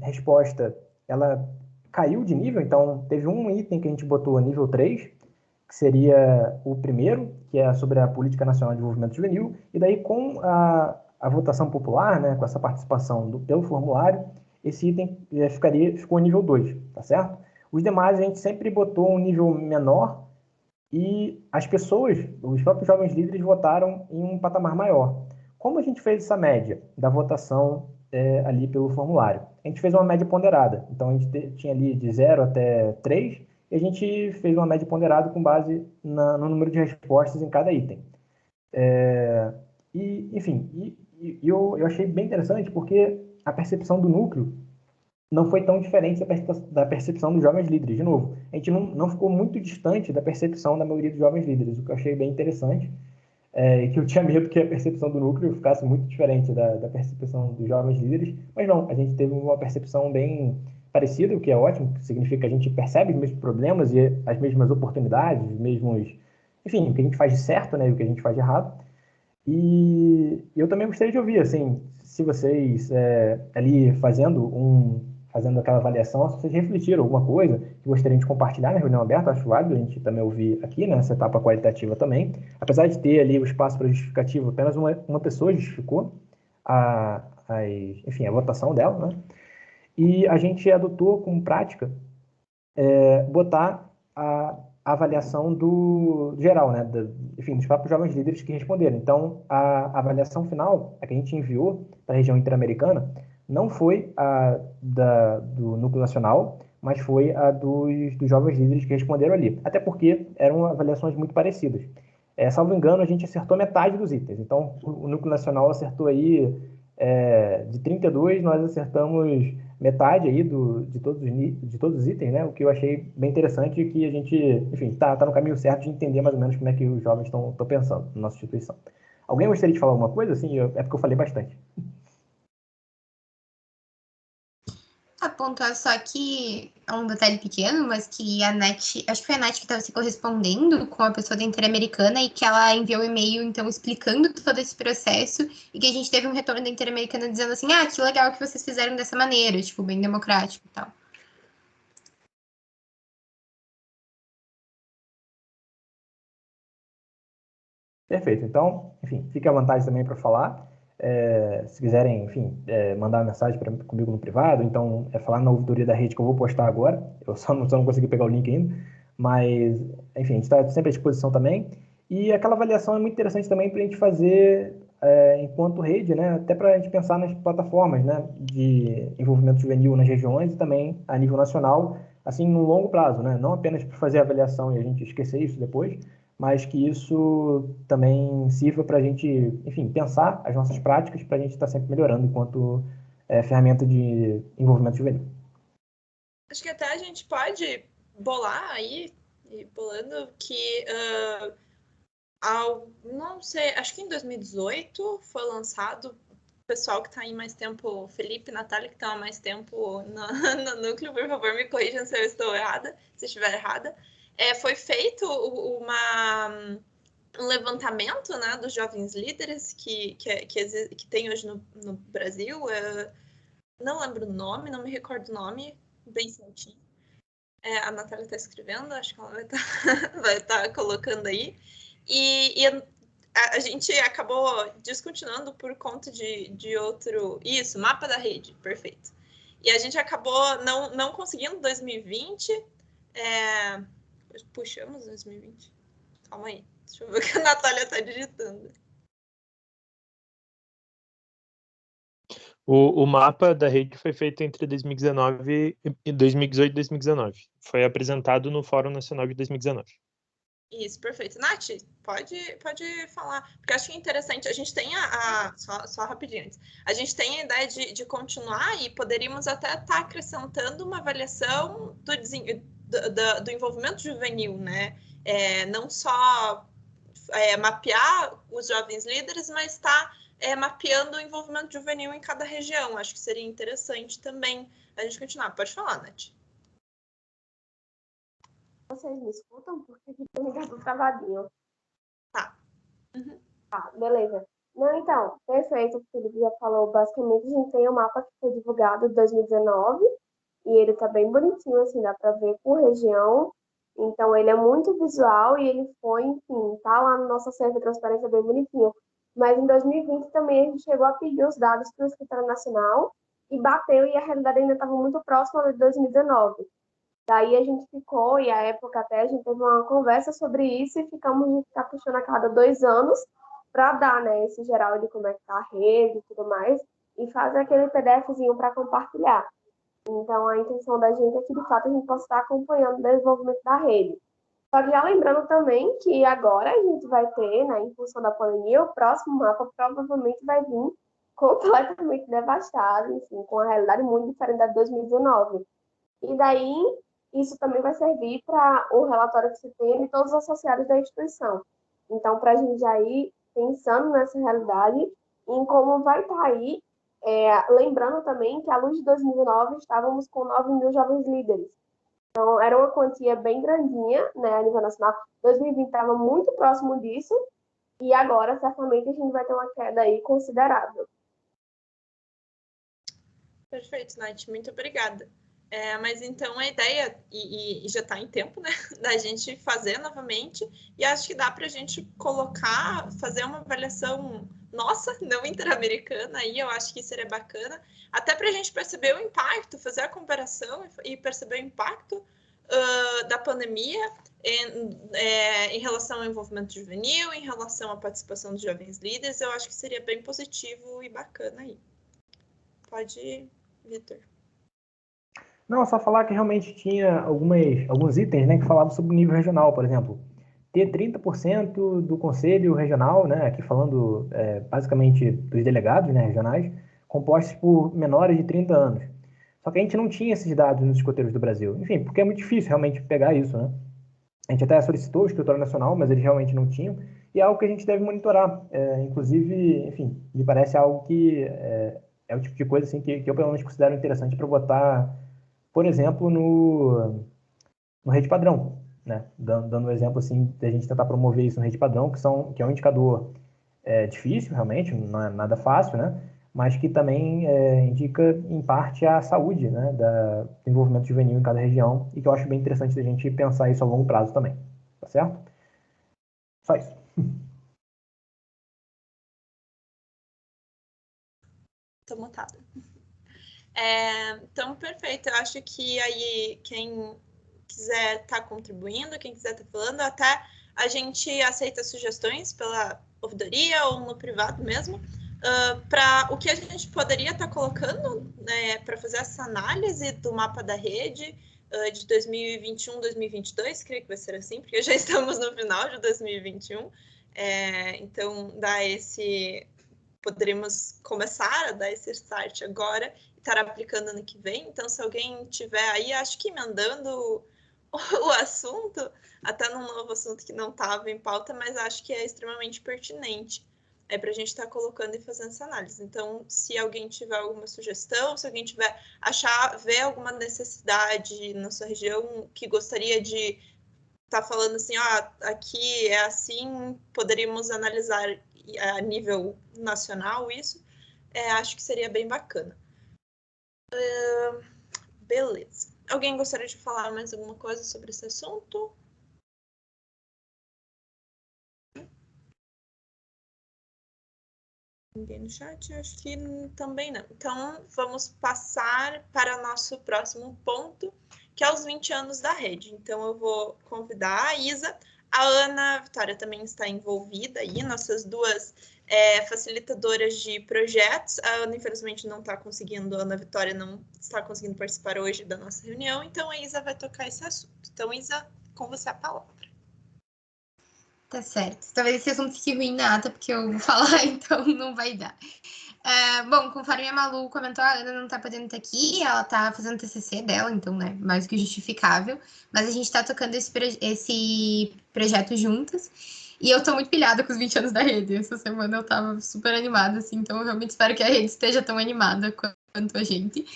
resposta, ela caiu de nível, então teve um item que a gente botou nível 3, que seria o primeiro, que é sobre a Política Nacional de Desenvolvimento Juvenil, e daí com a votação popular, né, com essa participação pelo formulário, esse item ficou nível 2, tá certo? Os demais a gente sempre botou um nível menor e as pessoas, os próprios jovens líderes, votaram em um patamar maior. Como a gente fez essa média da votação ali pelo formulário? A gente fez uma média ponderada. Então, a gente tinha ali de 0 até 3, e a gente fez uma média ponderada com base no número de respostas em cada item. Enfim, eu achei bem interessante porque a percepção do núcleo não foi tão diferente da percepção dos jovens líderes. De novo, a gente não ficou muito distante da percepção da maioria dos jovens líderes, o que eu achei bem interessante, e que eu tinha medo que a percepção do núcleo ficasse muito diferente da percepção dos jovens líderes, mas não, a gente teve uma percepção bem parecida, o que é ótimo, que significa que a gente percebe os mesmos problemas e as mesmas oportunidades, enfim, o que a gente faz de certo, né, e o que a gente faz de errado. E eu também gostaria de ouvir, assim, se vocês ali fazendo aquela avaliação, se vocês refletiram alguma coisa que gostariam de compartilhar na reunião aberta, acho válido a gente também ouvir aqui, nessa etapa qualitativa também. Apesar de ter ali o espaço para justificativa, apenas uma pessoa justificou enfim, a votação dela, né? E a gente adotou como prática botar a avaliação do geral, né? Enfim, dos próprios jovens líderes que responderam. Então, a avaliação final, a que a gente enviou para a região interamericana, não foi a do Núcleo Nacional, mas foi a dos jovens líderes que responderam ali. Até porque eram avaliações muito parecidas. Salvo engano, a gente acertou metade dos itens. Então, o Núcleo Nacional acertou aí, de 32, nós acertamos metade aí de todos os itens, né? O que eu achei bem interessante e que a gente, enfim, tá no caminho certo de entender mais ou menos como é que os jovens estão pensando na nossa instituição. Alguém gostaria de falar alguma coisa? Assim, é porque eu falei bastante. Apontar só que é um detalhe pequeno, mas que a Nath, acho que foi a Nath que estava se correspondendo com a pessoa da Interamericana e que ela enviou um e-mail, então, explicando todo esse processo e que a gente teve um retorno da Interamericana dizendo assim, que legal que vocês fizeram dessa maneira, tipo, bem democrático e tal. Perfeito. Então, enfim, fique à vontade também para falar. Se quiserem, enfim, mandar uma mensagem comigo no privado, então falar na ouvidoria da rede que eu vou postar agora. Eu só não consegui pegar o link ainda. Mas, enfim, a gente está sempre à disposição também. E aquela avaliação é muito interessante também para a gente fazer enquanto rede, né? Até para a gente pensar nas plataformas, né? De envolvimento juvenil nas regiões e também a nível nacional, assim, no longo prazo, né? Não apenas para fazer a avaliação e a gente esquecer isso depois, mas que isso também sirva para a gente, enfim, pensar as nossas práticas para a gente estar sempre melhorando enquanto ferramenta de envolvimento juvenil. Acho que até a gente pode bolar aí, bolando que, não sei, acho que em 2018 foi lançado, o pessoal que está aí mais tempo, Felipe e Natália, que estão há mais tempo no núcleo, por favor, me corrijam se eu estou errada, se estiver errada. Foi feito um levantamento, né, dos jovens líderes que tem hoje no Brasil. Não lembro o nome, não me recordo o nome, bem certinho. A Natália está escrevendo, acho que ela vai estar colocando aí. E a gente acabou descontinuando por conta de outro... Isso, mapa da rede, perfeito. E a gente acabou não conseguindo 2020. Puxamos 2020. Calma aí, deixa eu ver o que a Natália está digitando. O mapa da rede foi feito entre 2019 e 2018 e 2019. Foi apresentado no Fórum Nacional de 2019. Isso, perfeito. Nath, pode falar, porque eu acho que é interessante. A gente tem só rapidinho antes. A gente tem a ideia de continuar e poderíamos até estar acrescentando uma avaliação do envolvimento juvenil, né? Não só mapear os jovens líderes, mas estar mapeando o envolvimento juvenil em cada região. Acho que seria interessante também a gente continuar. Pode falar, Nath. Vocês me escutam? Porque aqui tem um gato travadinho. Tá. Uhum. Tá, beleza. Não, então, perfeito. O que o Felipe já falou. Basicamente, a gente tem um mapa que foi divulgado em 2019 e ele tá bem bonitinho, assim, dá pra ver por região. Então, ele é muito visual e ele foi, enfim, tá lá no nosso acervo de transparência bem bonitinho. Mas em 2020 também a gente chegou a pedir os dados para o Escritório Nacional e bateu, e a realidade ainda estava muito próxima de 2019. Daí a gente ficou, e à época até a gente teve uma conversa sobre isso e ficamos de ficar puxando a cada 2 anos para dar, né, esse geral de como é que tá a rede e tudo mais, e fazer aquele PDFzinho para compartilhar. Então a intenção da gente é que de fato a gente possa estar acompanhando o desenvolvimento da rede. Só que já lembrando também que agora a gente vai ter, né, em função da pandemia, o próximo mapa provavelmente vai vir completamente devastado, enfim, com a realidade muito diferente da de 2019. E daí isso também vai servir para o relatório que se tem de todos os associados da instituição. Então, para a gente já ir pensando nessa realidade, em como vai estar aí, lembrando também que, à luz de 2009, estávamos com 9 mil jovens líderes. Então, era uma quantia bem grandinha, né, a nível nacional. 2020 estava muito próximo disso, e agora, certamente, a gente vai ter uma queda aí considerável. Perfeito, Nath, muito obrigada. Mas então a ideia, e já está em tempo, né, da gente fazer novamente, e acho que dá para a gente fazer uma avaliação nossa, não interamericana, aí eu acho que seria bacana, até para a gente perceber o impacto, fazer a comparação e perceber o impacto da pandemia em relação ao envolvimento juvenil, em relação à participação dos jovens líderes. Eu acho que seria bem positivo e bacana aí. Pode ir, Vitor. Não, só falar que realmente tinha alguns itens, né, que falavam sobre o nível regional, por exemplo. Ter 30% do conselho regional, né, aqui falando basicamente dos delegados, né, regionais, compostos por menores de 30 anos. Só que a gente não tinha esses dados nos escoteiros do Brasil. Enfim, porque é muito difícil realmente pegar isso, né? A gente até solicitou o Escritório Nacional, mas eles realmente não tinham. E é algo que a gente deve monitorar. Inclusive, enfim, me parece algo que é o tipo de coisa assim, que eu, pelo menos, considero interessante para botar, por exemplo, no rede padrão, né? Dando um exemplo assim, da gente tentar promover isso no rede padrão, que é um indicador difícil, realmente, não é nada fácil, né? Mas que também indica, em parte, a saúde, né, do desenvolvimento juvenil em cada região, e que eu acho bem interessante a gente pensar isso a longo prazo também, tá certo? Só isso. tô mutada. Então, perfeito. Eu acho que aí quem quiser estar contribuindo, quem quiser estar falando, até a gente aceita sugestões pela ouvidoria ou no privado mesmo, para o que a gente poderia estar colocando, né, para fazer essa análise do mapa da rede de 2021, 2022, creio que vai ser assim, porque já estamos no final de 2021. Então, poderíamos começar a dar esse start agora e estar aplicando ano que vem. Então, se alguém tiver aí, acho que emendando o assunto, até num novo assunto que não estava em pauta, mas acho que é extremamente pertinente para a gente estar colocando e fazendo essa análise. Então, se alguém tiver alguma sugestão, se alguém ver alguma necessidade na sua região que gostaria de estar falando assim, aqui é assim, poderíamos analisar a nível nacional isso, acho que seria bem bacana. Beleza. Alguém gostaria de falar mais alguma coisa sobre esse assunto? Ninguém no chat? Acho que também não. Então, vamos passar para o nosso próximo ponto, que é os 20 anos da rede. Então, eu vou convidar a Isa. A Ana, a Vitória também está envolvida aí, nossas duas facilitadoras de projetos. A Ana, infelizmente, não está conseguindo, a Ana Vitória não está conseguindo participar hoje da nossa reunião, então a Isa vai tocar esse assunto. Então, Isa, com você a palavra. Tá certo. Talvez esse assunto fique ruim na ata, porque eu vou falar, então não vai dar. Bom, conforme a Malu comentou, a Ana não tá podendo estar aqui, ela tá fazendo o TCC dela, então, né, mais que justificável. Mas a gente tá tocando esse projeto juntas. E eu tô muito pilhada com os 20 anos da rede. Essa semana eu tava super animada, assim, então eu realmente espero que a rede esteja tão animada quanto a gente.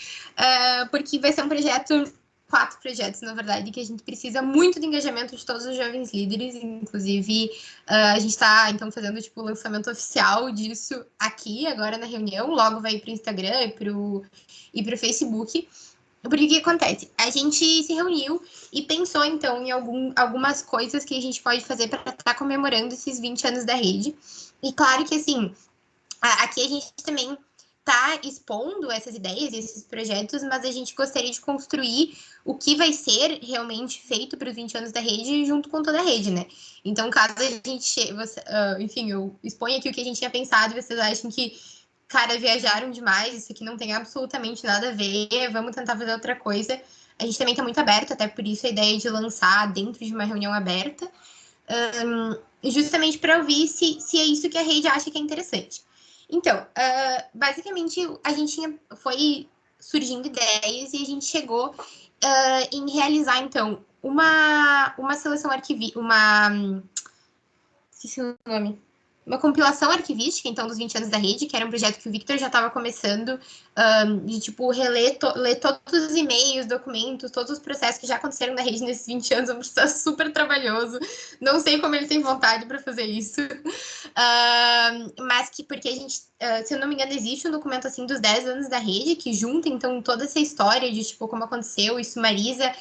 Porque vai ser um projeto... 4 projetos, na verdade, que a gente precisa muito do engajamento de todos os jovens líderes, inclusive a gente está, então, fazendo, tipo, o lançamento oficial disso aqui, agora na reunião, logo vai para o Instagram e para o Facebook, porque o que acontece? A gente se reuniu e pensou, então, em algumas coisas que a gente pode fazer para estar comemorando esses 20 anos da rede, e claro que, assim, aqui a gente também está expondo essas ideias e esses projetos, mas a gente gostaria de construir o que vai ser realmente feito para os 20 anos da rede junto com toda a rede, né? Então, caso a gente... enfim, eu exponho aqui o que a gente tinha pensado e vocês acham que, cara, viajaram demais, isso aqui não tem absolutamente nada a ver, vamos tentar fazer outra coisa. A gente também está muito aberto, até por isso a ideia de lançar dentro de uma reunião aberta, justamente para ouvir se é isso que a rede acha que é interessante. Então, basicamente, a gente foi surgindo ideias e a gente chegou em realizar, então, uma seleção arquivística, esqueci o nome. Uma compilação arquivística, então, dos 20 anos da rede, que era um projeto que o Victor já estava começando, de, tipo, ler todos os e-mails, documentos, todos os processos que já aconteceram na rede nesses 20 anos, é um processo super trabalhoso, não sei como ele tem vontade para fazer isso, mas que, porque a gente, se eu não me engano, existe um documento, assim, dos 10 anos da rede, que junta, então, toda essa história de, tipo, como aconteceu, e sumariza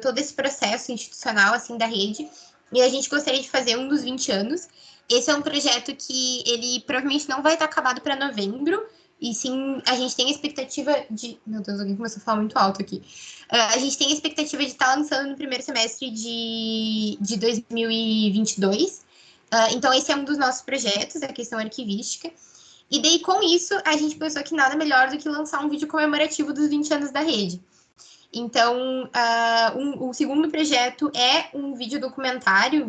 todo esse processo institucional, assim, da rede, e a gente gostaria de fazer um dos 20 anos. Esse é um projeto que ele provavelmente não vai estar acabado para novembro, e sim, a gente tem a expectativa de... Meu Deus, alguém começou a falar muito alto aqui. A gente tem a expectativa de estar lançando no primeiro semestre de 2022. Então, esse é um dos nossos projetos, a questão arquivística. E daí, com isso, a gente pensou que nada melhor do que lançar um vídeo comemorativo dos 20 anos da rede. Então, o segundo projeto é um vídeo documentário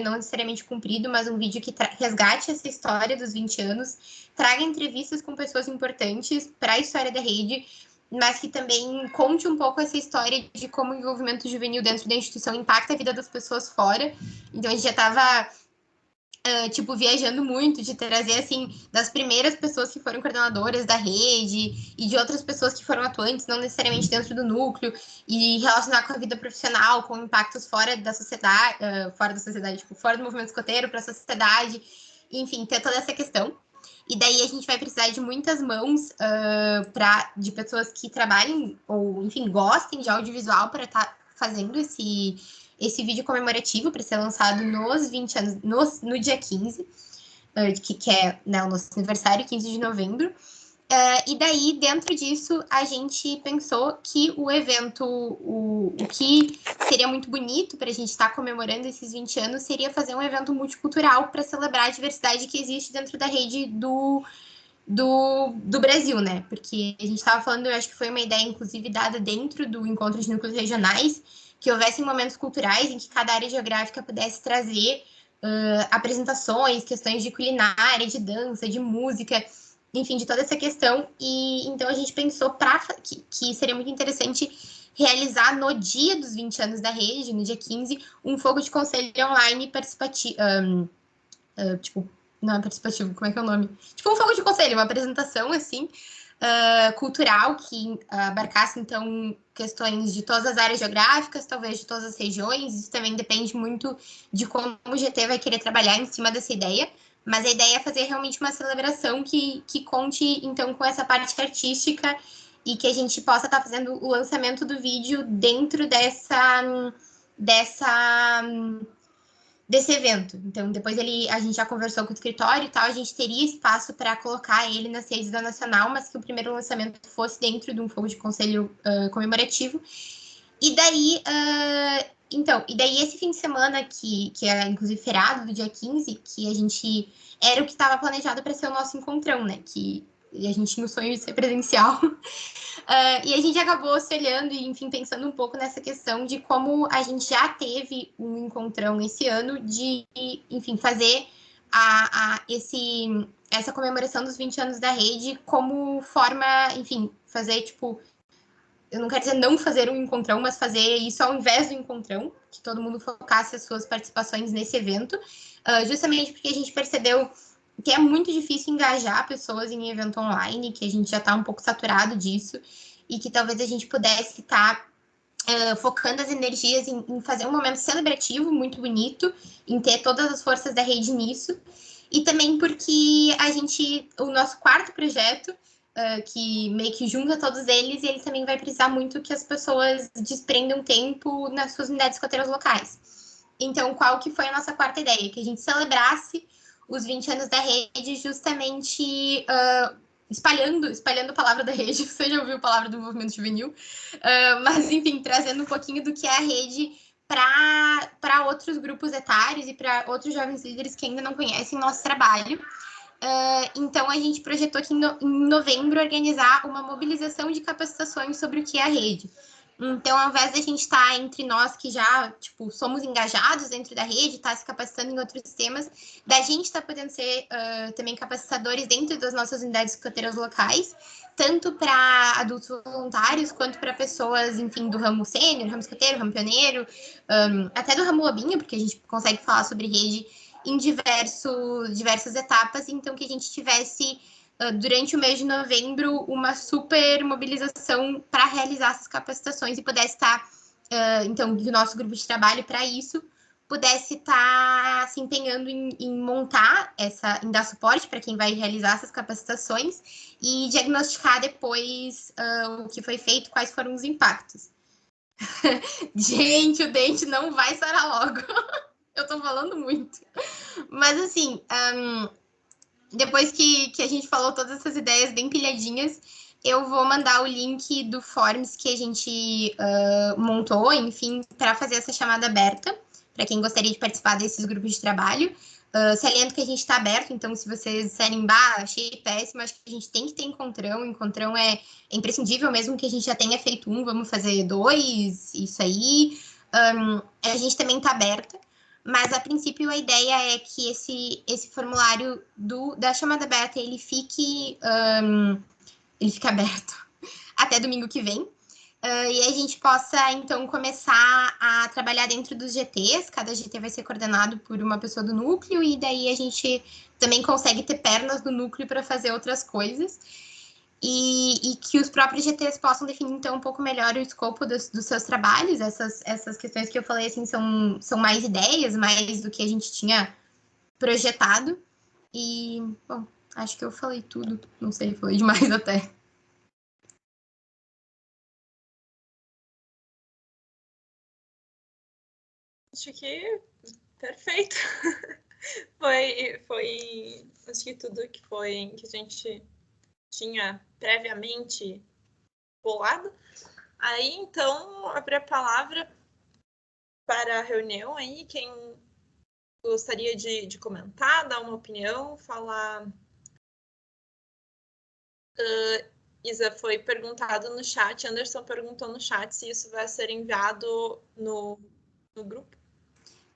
não necessariamente comprido, mas um vídeo que resgate essa história dos 20 anos, traga entrevistas com pessoas importantes para a história da rede, mas que também conte um pouco essa história de como o envolvimento juvenil dentro da instituição impacta a vida das pessoas fora. Então, a gente já estava... viajando muito, de trazer, assim, das primeiras pessoas que foram coordenadoras da rede e de outras pessoas que foram atuantes, não necessariamente dentro do núcleo, e relacionar com a vida profissional, com impactos fora da sociedade, fora do movimento escoteiro, para a sociedade, enfim, ter toda essa questão. E daí a gente vai precisar de muitas mãos de pessoas que trabalhem ou, enfim, gostem de audiovisual para estar fazendo esse vídeo comemorativo para ser lançado nos 20 anos, no dia 15, que é, né, o nosso aniversário, 15 de novembro. E daí, dentro disso, a gente pensou que o evento, o que seria muito bonito para a gente estar comemorando esses 20 anos, seria fazer um evento multicultural para celebrar a diversidade que existe dentro da rede do Brasil, né? Porque a gente estava falando, eu acho que foi uma ideia, inclusive, dada dentro do encontro de núcleos regionais, que houvessem momentos culturais em que cada área geográfica pudesse trazer apresentações, questões de culinária, de dança, de música, enfim, de toda essa questão. E então a gente pensou que seria muito interessante realizar no dia dos 20 anos da rede, no dia 15, um fogo de conselho online participativo, não é participativo, como é que é o nome? Tipo um fogo de conselho, uma apresentação, assim, cultural, que abarcasse, então, questões de todas as áreas geográficas, talvez de todas as regiões. Isso também depende muito de como o GT vai querer trabalhar em cima dessa ideia. Mas a ideia é fazer realmente uma celebração que conte, então, com essa parte artística e que a gente possa estar fazendo o lançamento do vídeo dentro desse evento. Então, depois a gente já conversou com o escritório e tal, a gente teria espaço para colocar ele nas redes da Nacional, mas que o primeiro lançamento fosse dentro de um fogo de conselho comemorativo. E daí, esse fim de semana, que é inclusive feriado do dia 15, que a gente era o que estava planejado para ser o nosso encontrão, né? Que a gente tinha o sonho de ser presencial. E a gente acabou se olhando e, enfim, pensando um pouco nessa questão de como a gente já teve um encontrão esse ano de, enfim, fazer essa comemoração dos 20 anos da rede como forma, enfim, fazer, tipo, eu não quero dizer não fazer um encontrão, mas fazer isso ao invés do encontrão, que todo mundo focasse as suas participações nesse evento, justamente porque a gente percebeu que é muito difícil engajar pessoas em evento online, que a gente já está um pouco saturado disso, e que talvez a gente pudesse estar focando as energias em fazer um momento celebrativo muito bonito, em ter todas as forças da rede nisso, e também porque o nosso quarto projeto, que meio que junta todos eles, e ele também vai precisar muito que as pessoas desprendam tempo nas suas unidades escoteiras locais. Então, qual que foi a nossa quarta ideia? Que a gente celebrasse os 20 anos da rede justamente espalhando a palavra da rede. Você já ouviu a palavra do movimento juvenil? Mas, enfim, trazendo um pouquinho do que é a rede para outros grupos etários e para outros jovens líderes que ainda não conhecem nosso trabalho. Então, a gente projetou aqui em novembro organizar uma mobilização de capacitações sobre o que é a rede. Então, ao invés de a gente estar entre nós que já, tipo, somos engajados dentro da rede, estar se capacitando em outros temas, da gente estar podendo ser também capacitadores dentro das nossas unidades escoteiras locais, tanto para adultos voluntários, quanto para pessoas, enfim, do ramo sênior, ramo escoteiro, ramo pioneiro, até do ramo lobinho, porque a gente consegue falar sobre rede em diversas etapas, então que a gente tivesse durante o mês de novembro uma super mobilização para realizar essas capacitações e pudesse estar, então, que o nosso grupo de trabalho para isso pudesse estar se empenhando em montar em dar suporte para quem vai realizar essas capacitações e diagnosticar depois o que foi feito, quais foram os impactos. Gente, o dente não vai sarar logo. Eu tô falando muito. Mas, assim, depois que a gente falou todas essas ideias bem pilhadinhas, eu vou mandar o link do Forms que a gente montou, enfim, para fazer essa chamada aberta, para quem gostaria de participar desses grupos de trabalho. Saliento que a gente está aberto, então se vocês disserem, achei péssimo, acho que a gente tem que ter encontrão. Encontrão é imprescindível, mesmo que a gente já tenha feito um, vamos fazer 2, isso aí. A gente também está aberta. Mas, a princípio, a ideia é que esse formulário da chamada aberta, ele fique aberto até domingo que vem. E a gente possa, então, começar a trabalhar dentro dos GTs. Cada GT vai ser coordenado por uma pessoa do núcleo, e daí a gente também consegue ter pernas do núcleo para fazer outras coisas. E que os próprios GTs possam definir, então, um pouco melhor o escopo dos seus trabalhos. Essas questões que eu falei, assim, são mais ideias, mais do que a gente tinha projetado. E, bom, acho que eu falei tudo. Não sei, falei demais até. Acho que perfeito. Foi acho que tudo que a gente tinha previamente bolado. Aí, então, abrir a palavra para a reunião aí, quem gostaria de comentar, dar uma opinião, falar. Isa, foi perguntado no chat, Anderson perguntou no chat se isso vai ser enviado no grupo.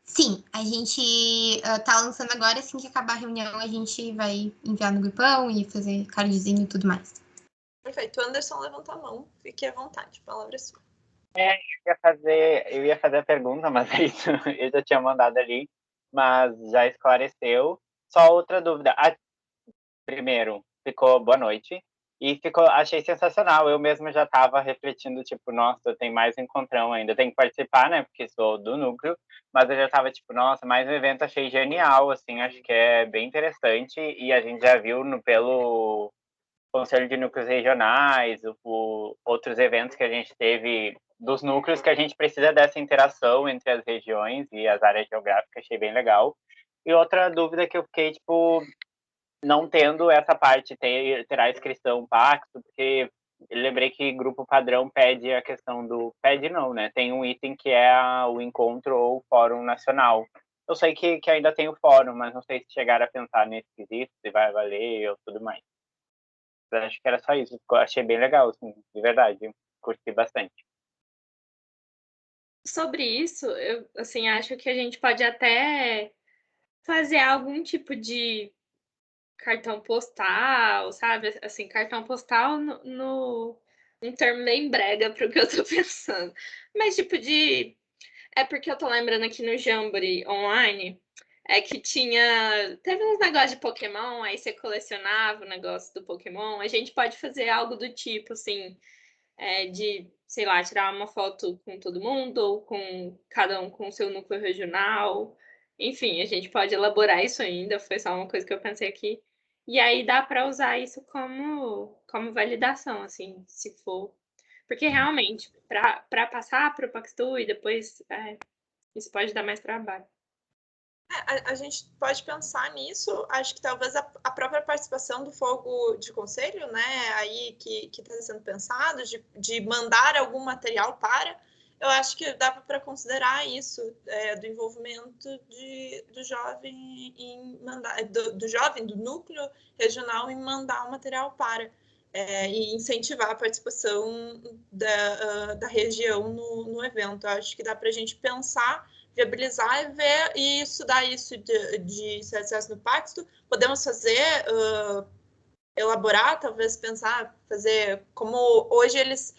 Sim, a gente tá lançando agora, assim que acabar a reunião, a gente vai enviar no grupão e fazer cardzinho e tudo mais. Perfeito. O Anderson levantou a mão, fique à vontade, a palavra é sua. Eu ia fazer a pergunta, mas isso eu já tinha mandado ali, mas já esclareceu. Só outra dúvida. Primeiro, ficou boa noite. E achei sensacional. Eu mesmo já estava refletindo, tipo, nossa, tem mais um encontrão ainda. Tenho que participar, né? Porque sou do núcleo. Mas eu já estava, tipo, nossa, mais um evento. Achei genial, assim. Acho que é bem interessante. E a gente já viu pelo Conselho de Núcleos Regionais, outros eventos que a gente teve dos núcleos, que a gente precisa dessa interação entre as regiões e as áreas geográficas. Achei bem legal. E outra dúvida que eu fiquei, tipo, não tendo essa parte, terá inscrição pacto, porque eu lembrei que grupo padrão pede a questão do... Pede não, né? Tem um item que é o encontro ou o fórum nacional. Eu sei que ainda tem o fórum, mas não sei se chegaram a pensar nesse quesito, se vai valer ou tudo mais. Eu acho que era só isso. Achei bem legal, assim, de verdade. Curti bastante. Sobre isso, eu assim, acho que a gente pode até fazer algum tipo de cartão postal, sabe? Assim, cartão postal um termo bem brega para o que eu tô pensando. Mas tipo de... É porque eu tô lembrando aqui no Jamboree online, que teve uns negócios de Pokémon, aí você colecionava o negócio do Pokémon. A gente pode fazer algo do tipo, assim, de, sei lá, tirar uma foto com todo mundo, ou com cada um com o seu núcleo regional. Enfim, a gente pode elaborar isso ainda, foi só uma coisa que eu pensei aqui. E aí dá para usar isso como validação, assim, se for. Porque realmente, para passar para o Pactu e depois isso pode dar mais trabalho. A gente pode pensar nisso, acho que talvez a própria participação do Fogo de Conselho, né, aí que está sendo pensado, de mandar algum material para, eu acho que dá para considerar isso, do envolvimento do jovem em mandar, do jovem, do núcleo regional em mandar o material para, e incentivar a participação da região no evento. Eu acho que dá para a gente pensar, viabilizar e ver e estudar isso de CSS no Pacto. Podemos fazer, elaborar, talvez pensar, fazer como hoje eles...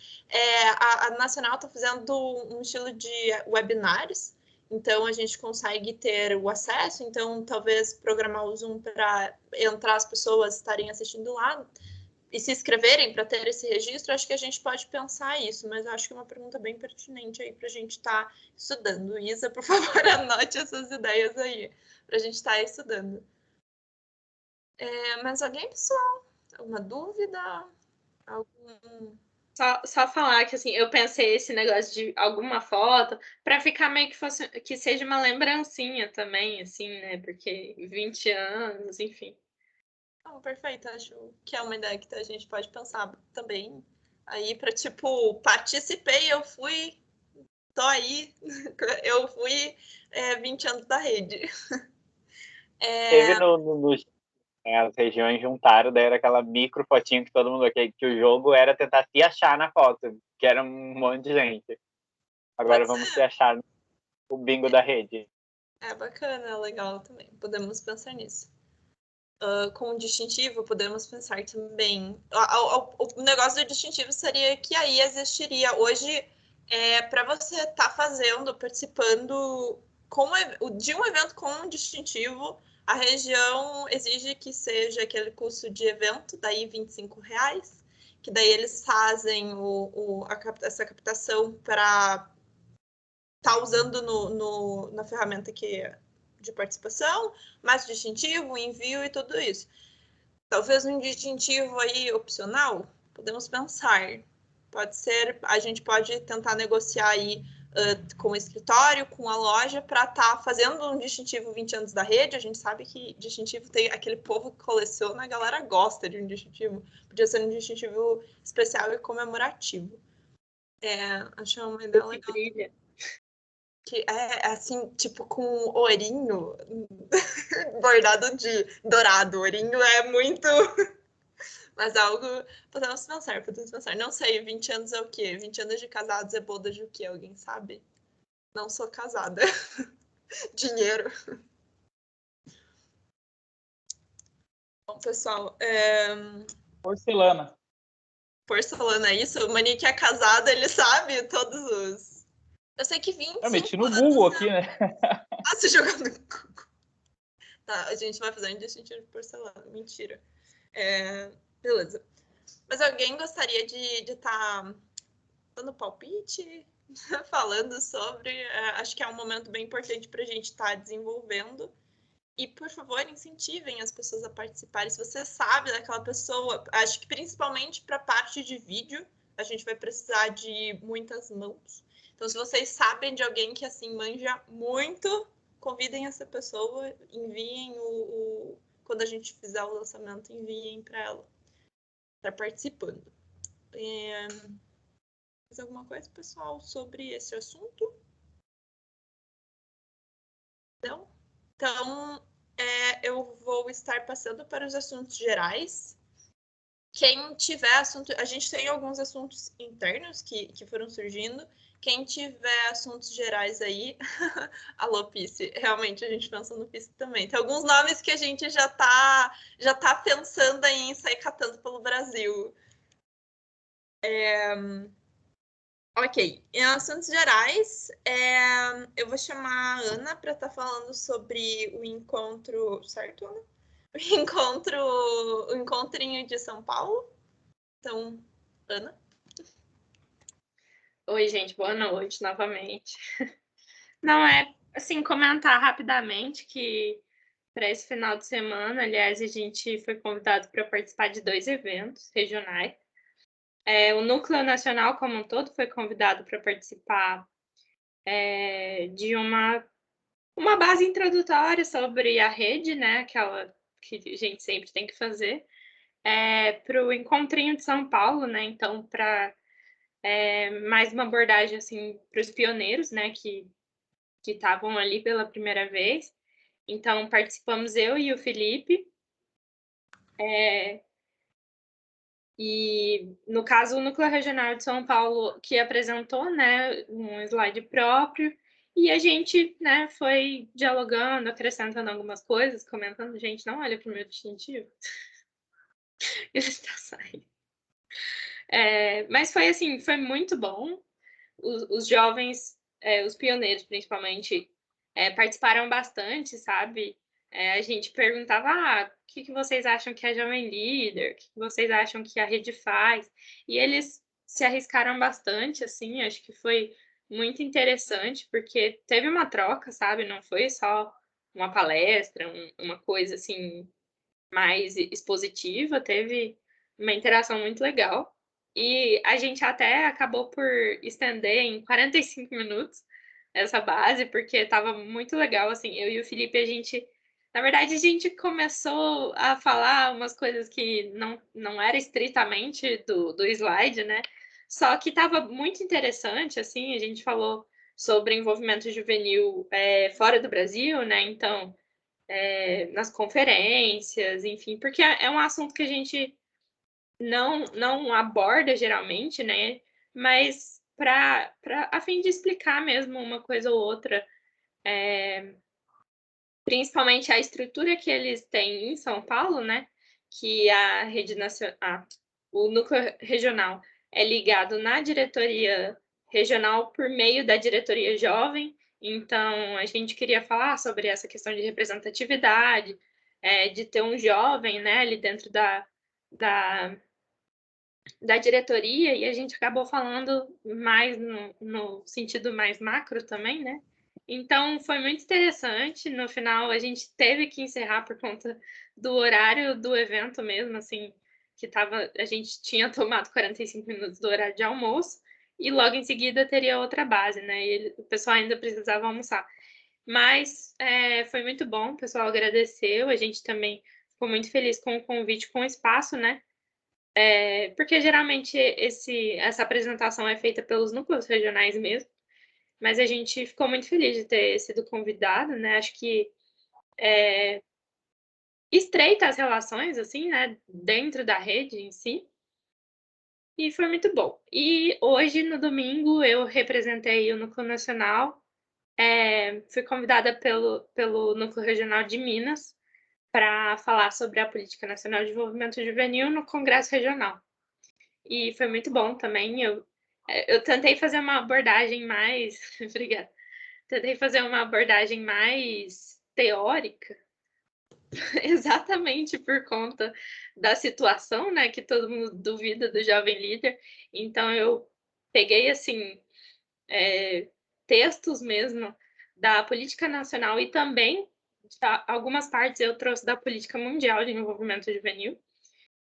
a Nacional está fazendo um estilo de webinários, então a gente consegue ter o acesso, então talvez programar o Zoom para entrar as pessoas estarem assistindo lá e se inscreverem para ter esse registro. Acho que a gente pode pensar isso, mas acho que é uma pergunta bem pertinente aí para a gente estar estudando. Isa, por favor, anote essas ideias aí, para a gente estar estudando. Mas alguém, pessoal? Alguma dúvida? Só falar que assim, eu pensei esse negócio de alguma foto para ficar meio que seja uma lembrancinha também, assim, né? Porque 20 anos, enfim. Perfeito, acho que é uma ideia que a gente pode pensar também aí para, tipo, participei, eu fui, tô aí, eu fui 20 anos da rede. Teve as regiões juntaram, daí era aquela micro fotinho que todo mundo que o jogo era tentar se achar na foto, que era um monte de gente. Agora vamos se achar no bingo da rede. Bacana, legal também. Podemos pensar nisso. Com o distintivo, podemos pensar também... O negócio do distintivo seria que aí existiria hoje, para você estar fazendo, participando de um evento com um distintivo, a região exige que seja aquele custo de evento, daí R$25, que daí eles fazem essa captação para estar usando na ferramenta de participação, mais distintivo, envio e tudo isso. Talvez um distintivo aí opcional, podemos pensar. Pode ser, a gente pode tentar negociar aí com o escritório, com a loja, para estar fazendo um distintivo 20 anos da rede. A gente sabe que distintivo tem aquele povo que coleciona, a galera gosta de um distintivo. Podia ser um distintivo especial e comemorativo. Achei uma ideia legal. Brilha. Que é assim, tipo, com ourinho bordado de dourado. Ourinho é muito... Mas algo... Podemos pensar. Não sei, 20 anos é o quê? 20 anos de casados é boda de o quê? Alguém sabe? Não sou casada. Dinheiro. Bom, pessoal... Porcelana. Porcelana, é isso? O Mani que é casado, ele sabe todos os... Eu sei que 25 Eu meti no anos Google aqui, né? você jogou no Google. Tá, a gente vai fazer um distintivo de porcelana. Mentira. Beleza. Mas alguém gostaria de estar dando palpite? Falando sobre... acho que é um momento bem importante para a gente estar desenvolvendo. E, por favor, incentivem as pessoas a participarem. Se você sabe daquela pessoa, acho que principalmente para a parte de vídeo, a gente vai precisar de muitas mãos. Então, se vocês sabem de alguém que, assim, manja muito, convidem essa pessoa, enviem quando a gente fizer o lançamento, enviem para ela, estar participando. Mais alguma coisa, pessoal, sobre esse assunto? Não? Então, eu vou estar passando para os assuntos gerais. Quem tiver assunto... A gente tem alguns assuntos internos que foram surgindo. Quem tiver assuntos gerais aí... Alô, Pice. Realmente, a gente pensa no Pice também. Tem alguns nomes que a gente já tá pensando aí em sair catando pelo Brasil. Ok, em assuntos gerais, eu vou chamar a Ana para estar falando sobre o encontro, certo, Ana? O encontrinho de São Paulo. Então, Ana. Oi, gente, boa noite novamente. Não, assim, comentar rapidamente que para esse final de semana, aliás, a gente foi convidado para participar de 2 eventos regionais. O Núcleo Nacional como um todo foi convidado para participar de uma base introdutória sobre a rede, né, aquela que a gente sempre tem que fazer, para o Encontrinho de São Paulo, né, então para mais uma abordagem assim para os pioneiros, né, que estavam ali pela primeira vez. Então participamos eu e o Felipe. E, no caso, o Núcleo Regional de São Paulo, que apresentou, né, um slide próprio, e a gente, né, foi dialogando, acrescentando algumas coisas, comentando, gente, não olha para o meu distintivo. Ele está saindo. Mas foi assim, foi muito bom. Os jovens, os pioneiros, principalmente, participaram bastante, sabe? A gente perguntava, o que vocês acham que é Jovem Líder? O que vocês acham que a rede faz? E eles se arriscaram bastante, assim, acho que foi muito interessante, porque teve uma troca, sabe? Não foi só uma palestra, uma coisa, assim, mais expositiva, teve uma interação muito legal. E a gente até acabou por estender em 45 minutos essa base, porque estava muito legal, assim, eu e o Felipe, na verdade, a gente começou a falar umas coisas que não era estritamente do slide, né? Só que estava muito interessante, assim, a gente falou sobre envolvimento juvenil fora do Brasil, né? Então, nas conferências, enfim, porque é um assunto que a gente não aborda geralmente, né? Mas a fim de explicar mesmo uma coisa ou outra, principalmente a estrutura que eles têm em São Paulo, né? Que a rede nacional, o núcleo regional é ligado na diretoria regional por meio da diretoria jovem. Então, a gente queria falar sobre essa questão de representatividade, de ter um jovem, né, ali dentro da diretoria, e a gente acabou falando mais no sentido mais macro também, né? Então, foi muito interessante. No final, a gente teve que encerrar por conta do horário do evento mesmo, assim, a gente tinha tomado 45 minutos do horário de almoço, e logo em seguida teria outra base, né? E o pessoal ainda precisava almoçar. Mas foi muito bom, o pessoal agradeceu, a gente também ficou muito feliz com o convite, com o espaço, né? Porque geralmente essa apresentação é feita pelos núcleos regionais mesmo, mas a gente ficou muito feliz de ter sido convidado, né? Acho que estreita as relações, assim, né? Dentro da rede em si. E foi muito bom. E hoje, no domingo, eu representei o Núcleo Nacional. Fui convidada pelo Núcleo Regional de Minas para falar sobre a Política Nacional de Desenvolvimento Juvenil no Congresso Regional. E foi muito bom também. Eu tentei fazer uma abordagem mais... Obrigada. Tentei fazer uma abordagem mais teórica, exatamente por conta da situação, né, que todo mundo duvida do jovem líder. Então, eu peguei, assim, textos mesmo da política nacional e também, algumas partes eu trouxe da política mundial de desenvolvimento juvenil.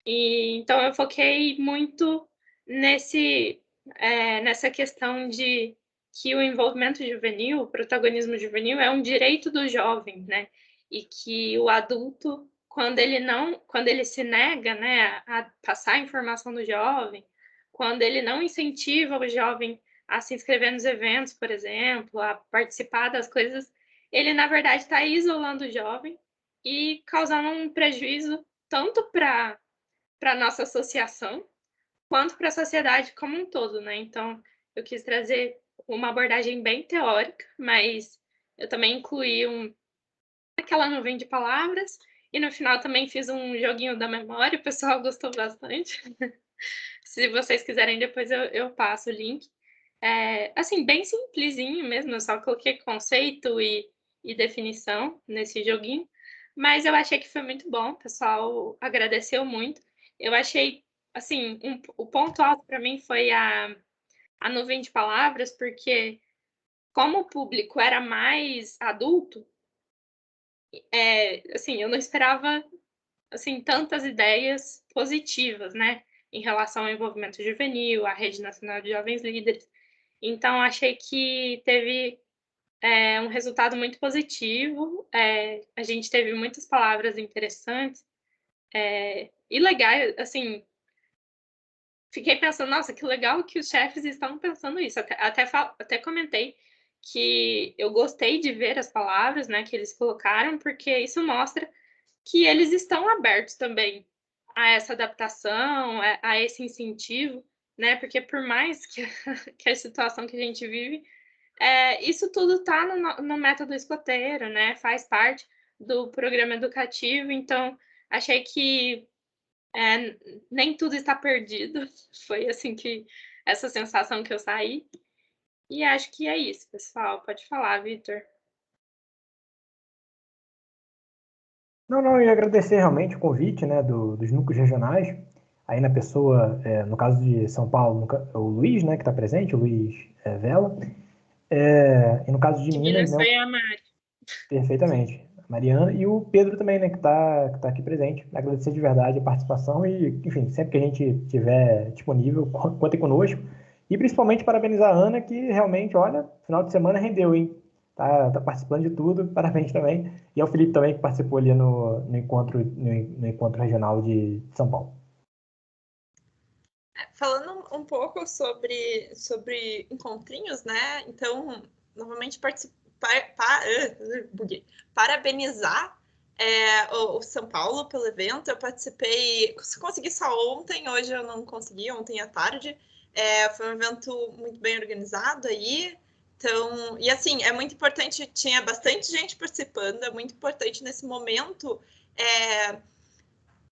E, então, eu foquei muito nessa questão de que o envolvimento juvenil, o protagonismo juvenil é um direito do jovem, né? E que o adulto, quando ele se nega, né, a passar a informação do jovem, quando ele não incentiva o jovem a se inscrever nos eventos, por exemplo, a participar das coisas, ele, na verdade, está isolando o jovem e causando um prejuízo tanto para a nossa associação, quanto para a sociedade como um todo, né? Então, eu quis trazer uma abordagem bem teórica, mas eu também incluí aquela nuvem de palavras, e no final também fiz um joguinho da memória, o pessoal gostou bastante. Se vocês quiserem, depois eu passo o link. Assim, bem simplesinho mesmo, eu só coloquei conceito e definição nesse joguinho, mas eu achei que foi muito bom, o pessoal agradeceu muito. Eu achei, assim, o ponto alto para mim foi a nuvem de palavras, porque como o público era mais adulto, assim, eu não esperava, assim, tantas ideias positivas, né, em relação ao envolvimento juvenil, à Rede Nacional de Jovens Líderes. Então, achei que teve um resultado muito positivo. A gente teve muitas palavras interessantes e legais, assim. Fiquei pensando, nossa, que legal que os chefes estão pensando isso. Até comentei que eu gostei de ver as palavras, né, que eles colocaram, porque isso mostra que eles estão abertos também a essa adaptação, a esse incentivo, né? Porque por mais que a situação que a gente vive, isso tudo está no método escoteiro, né? Faz parte do programa educativo. Então, achei que nem tudo está perdido. Foi assim essa sensação que eu saí. E acho que é isso, pessoal. Pode falar, Vitor. Não, eu ia agradecer realmente o convite, né, dos núcleos regionais, aí na pessoa, no caso de São Paulo, o Luiz, né, que está presente, o Luiz Vela, e no caso de Minas, né, foi a Mari. Perfeitamente, a Mariana e o Pedro também, né, que tá aqui presente. Agradecer de verdade a participação e, enfim, sempre que a gente tiver disponível, contem conosco. E principalmente parabenizar a Ana, que realmente, olha, final de semana rendeu, hein? Tá participando de tudo, parabéns também. E ao Felipe também, que participou ali no encontro regional de São Paulo. Falando um pouco sobre encontrinhos, né? Então, novamente parabenizar o São Paulo pelo evento. Eu participei, consegui só ontem, hoje eu não consegui, ontem à tarde. Foi um evento muito bem organizado aí. Então, e assim, é muito importante, tinha bastante gente participando, é muito importante nesse momento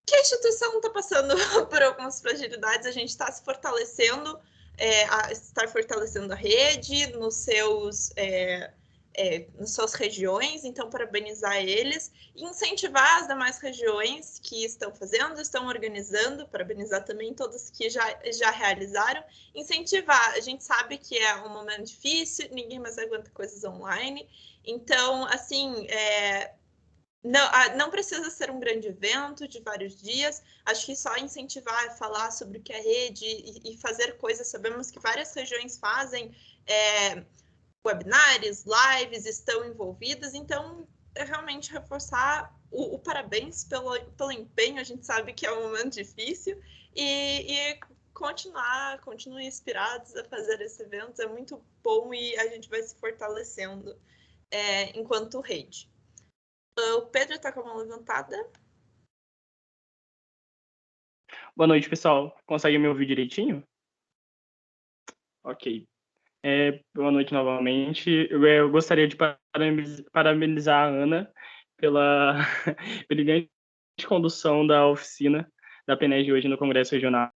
que a instituição está passando por algumas fragilidades, a gente está se fortalecendo, está fortalecendo a rede nas suas regiões, então parabenizar eles e incentivar as demais regiões que estão fazendo, estão organizando, parabenizar também todos que já realizaram, incentivar. A gente sabe que é um momento difícil, ninguém mais aguenta coisas online, então, assim, Não precisa ser um grande evento de vários dias. Acho que só incentivar a falar sobre o que é rede e fazer coisas. Sabemos que várias regiões fazem webinars, lives, estão envolvidas. Então, é realmente reforçar o parabéns pelo empenho. A gente sabe que é um momento difícil. E continuem inspirados a fazer esse evento. É muito bom e a gente vai se fortalecendo enquanto rede. O Pedro está com a mão levantada. Boa noite, pessoal. Consegue me ouvir direitinho? Ok. Boa noite novamente. Eu gostaria de parabenizar a Ana pela brilhante condução da oficina da PNED hoje no Congresso Regional.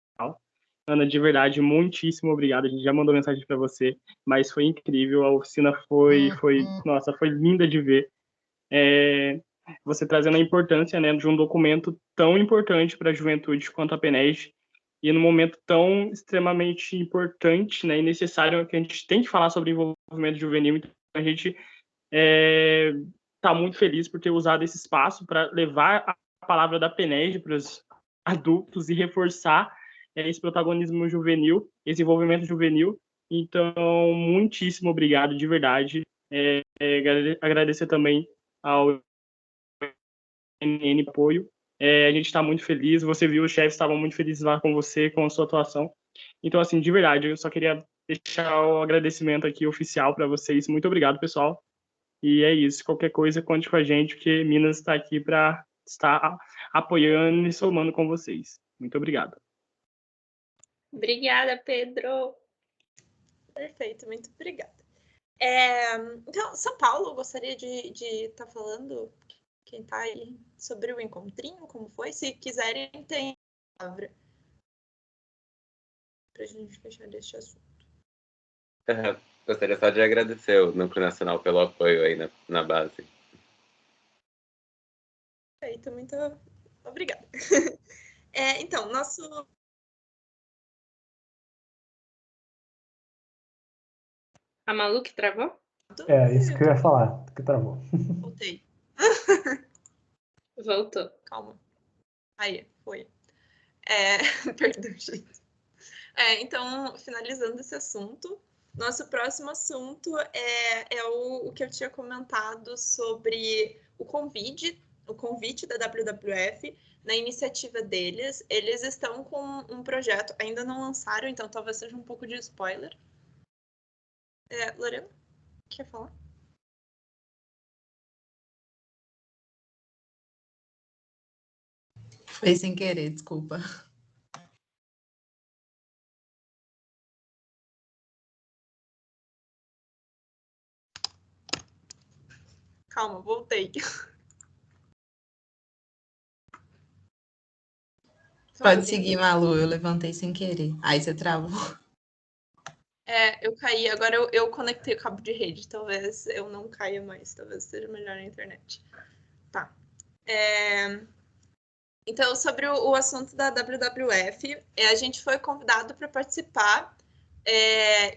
Ana, de verdade, muitíssimo obrigado. A gente já mandou mensagem para você, mas foi incrível. A oficina foi linda de ver. Você trazendo a importância, né, de um documento tão importante para a juventude quanto a PNED, e num momento tão extremamente importante, né, e necessário, que a gente tem que falar sobre envolvimento juvenil. Então, a gente está muito feliz por ter usado esse espaço para levar a palavra da PNED para os adultos e reforçar esse protagonismo juvenil, esse envolvimento juvenil. Então, muitíssimo obrigado, de verdade. Agradecer também ao NN apoio. A gente está muito feliz. Você viu, os chefes estavam muito felizes lá com você, com a sua atuação. Então, assim, de verdade, eu só queria deixar o agradecimento aqui oficial para vocês. Muito obrigado, pessoal. E é isso. Qualquer coisa, conte com a gente, porque Minas está aqui para estar apoiando e somando com vocês. Muito obrigado. Obrigada, Pedro. Perfeito, muito obrigada. Então, São Paulo, gostaria de estar falando, quem está aí, sobre o encontrinho, como foi? Se quiserem, tem a palavra para a gente fechar este assunto. Gostaria só de agradecer o Núcleo Nacional pelo apoio aí na base. Perfeito, muito obrigada. Então, nosso... A Malu que travou? Isso que eu ia falar, que travou. Voltei. Voltou. Calma. Aí, foi. Perdão, gente. Então, finalizando esse assunto, nosso próximo assunto é o que eu tinha comentado sobre o convite da WWF na iniciativa deles. Eles estão com um projeto, ainda não lançaram, então talvez seja um pouco de spoiler. Lorena, quer falar? Foi sem querer, desculpa. Calma, voltei. Pode seguir, Malu, eu levantei sem querer. Aí você travou. Eu caí, agora eu conectei o cabo de rede, talvez eu não caia mais, talvez seja melhor na internet. Tá. Então, sobre o assunto da WWF, a gente foi convidado para participar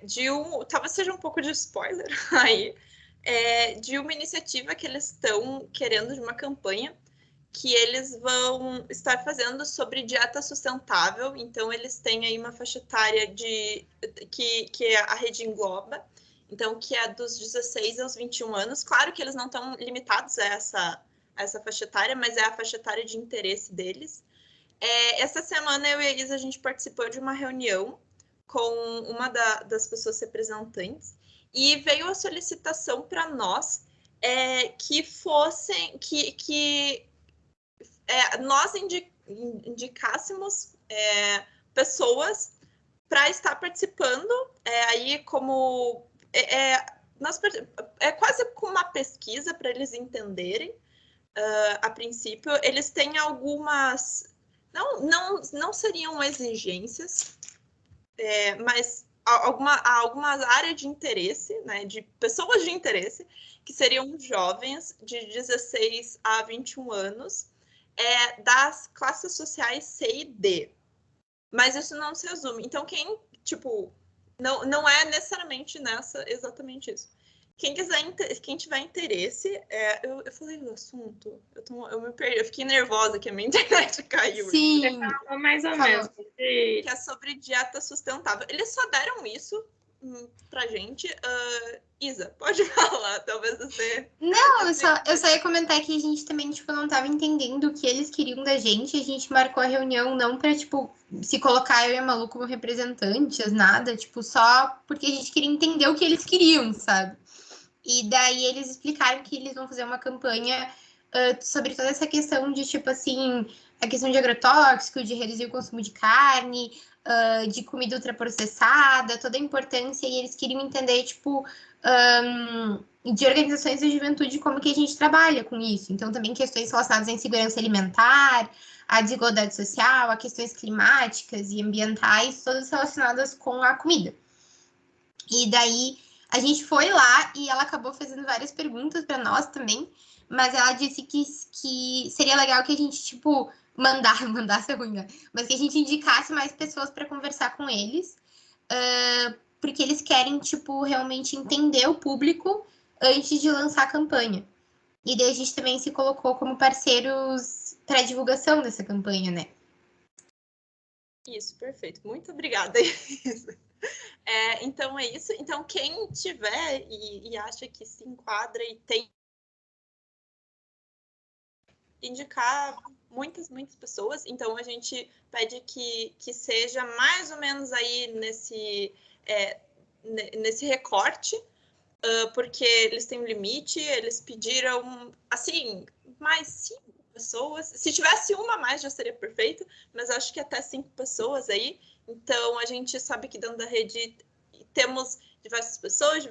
de talvez seja um pouco de spoiler aí, de uma iniciativa que eles estão querendo, de uma campanha que eles vão estar fazendo sobre dieta sustentável. Então, eles têm aí uma faixa etária que a rede engloba, então, que é dos 16 aos 21 anos. Claro que eles não estão limitados a essa faixa etária, mas é a faixa etária de interesse deles. Essa semana, eu e a Isa, a gente participou de uma reunião com uma das pessoas representantes e veio a solicitação para nós que fossem... nós indicássemos pessoas para estar participando, aí como quase como uma pesquisa para eles entenderem. A princípio, eles têm algumas, não seriam exigências, mas algumas áreas de interesse, né, de pessoas de interesse, que seriam jovens de 16 a 21 anos, das classes sociais C e D. Mas isso não se resume. Então, não é necessariamente exatamente isso. Quem tiver interesse, eu falei do assunto, eu me perdi, eu fiquei nervosa que a minha internet caiu. Sim. Mais ou Falou. menos. Que é sobre dieta sustentável. Eles só deram isso pra gente. Isa, pode falar, talvez você... Não, eu só ia comentar que a gente também, tipo, não tava entendendo o que eles queriam da gente. A gente marcou a reunião não pra, tipo, se colocar eu e a Malu como representantes, nada. Tipo, só porque a gente queria entender o que eles queriam, sabe? E daí eles explicaram que eles vão fazer uma campanha sobre toda essa questão de, tipo assim, a questão de agrotóxico, de reduzir o consumo de carne, de comida ultraprocessada, toda a importância. E eles queriam entender, tipo, de organizações da juventude, como que a gente trabalha com isso. Então, também questões relacionadas à insegurança alimentar, à desigualdade social, a questões climáticas e ambientais, todas relacionadas com a comida. E daí a gente foi lá e ela acabou fazendo várias perguntas para nós também, mas ela disse que seria legal que a gente, tipo, mandasse ruim, né? Mas que a gente indicasse mais pessoas para conversar com eles, porque eles querem, tipo, realmente entender o público antes de lançar a campanha. E daí a gente também se colocou como parceiros para divulgação dessa campanha, né? Isso, perfeito. Muito obrigada, Isa. Então é isso. Então, quem tiver e acha que se enquadra e tem indicar muitas pessoas, então a gente pede que seja mais ou menos aí nesse recorte, porque eles têm um limite, eles pediram, assim, mais 5 pessoas. Se tivesse uma a mais já seria perfeito, mas acho que até 5 pessoas aí. Então, a gente sabe que dentro da rede temos diversas pessoas,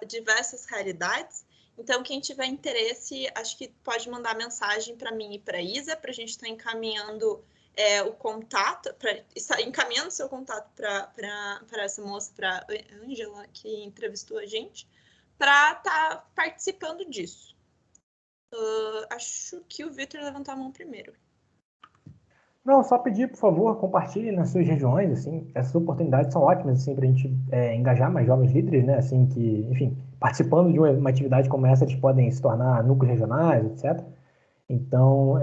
diversas realidades. Então, quem tiver interesse, acho que pode mandar mensagem para mim e para a Isa, para a gente estar encaminhando o contato, encaminhando seu contato para essa moça, para a Ângela, que entrevistou a gente, para estar participando disso. Acho que o Vitor levantou a mão primeiro. Não, só pedir, por favor, compartilhe nas suas regiões, assim, essas oportunidades são ótimas, assim, para a gente engajar mais jovens líderes, né, assim, que, enfim, participando de uma atividade como essa, eles podem se tornar núcleos regionais, etc. Então,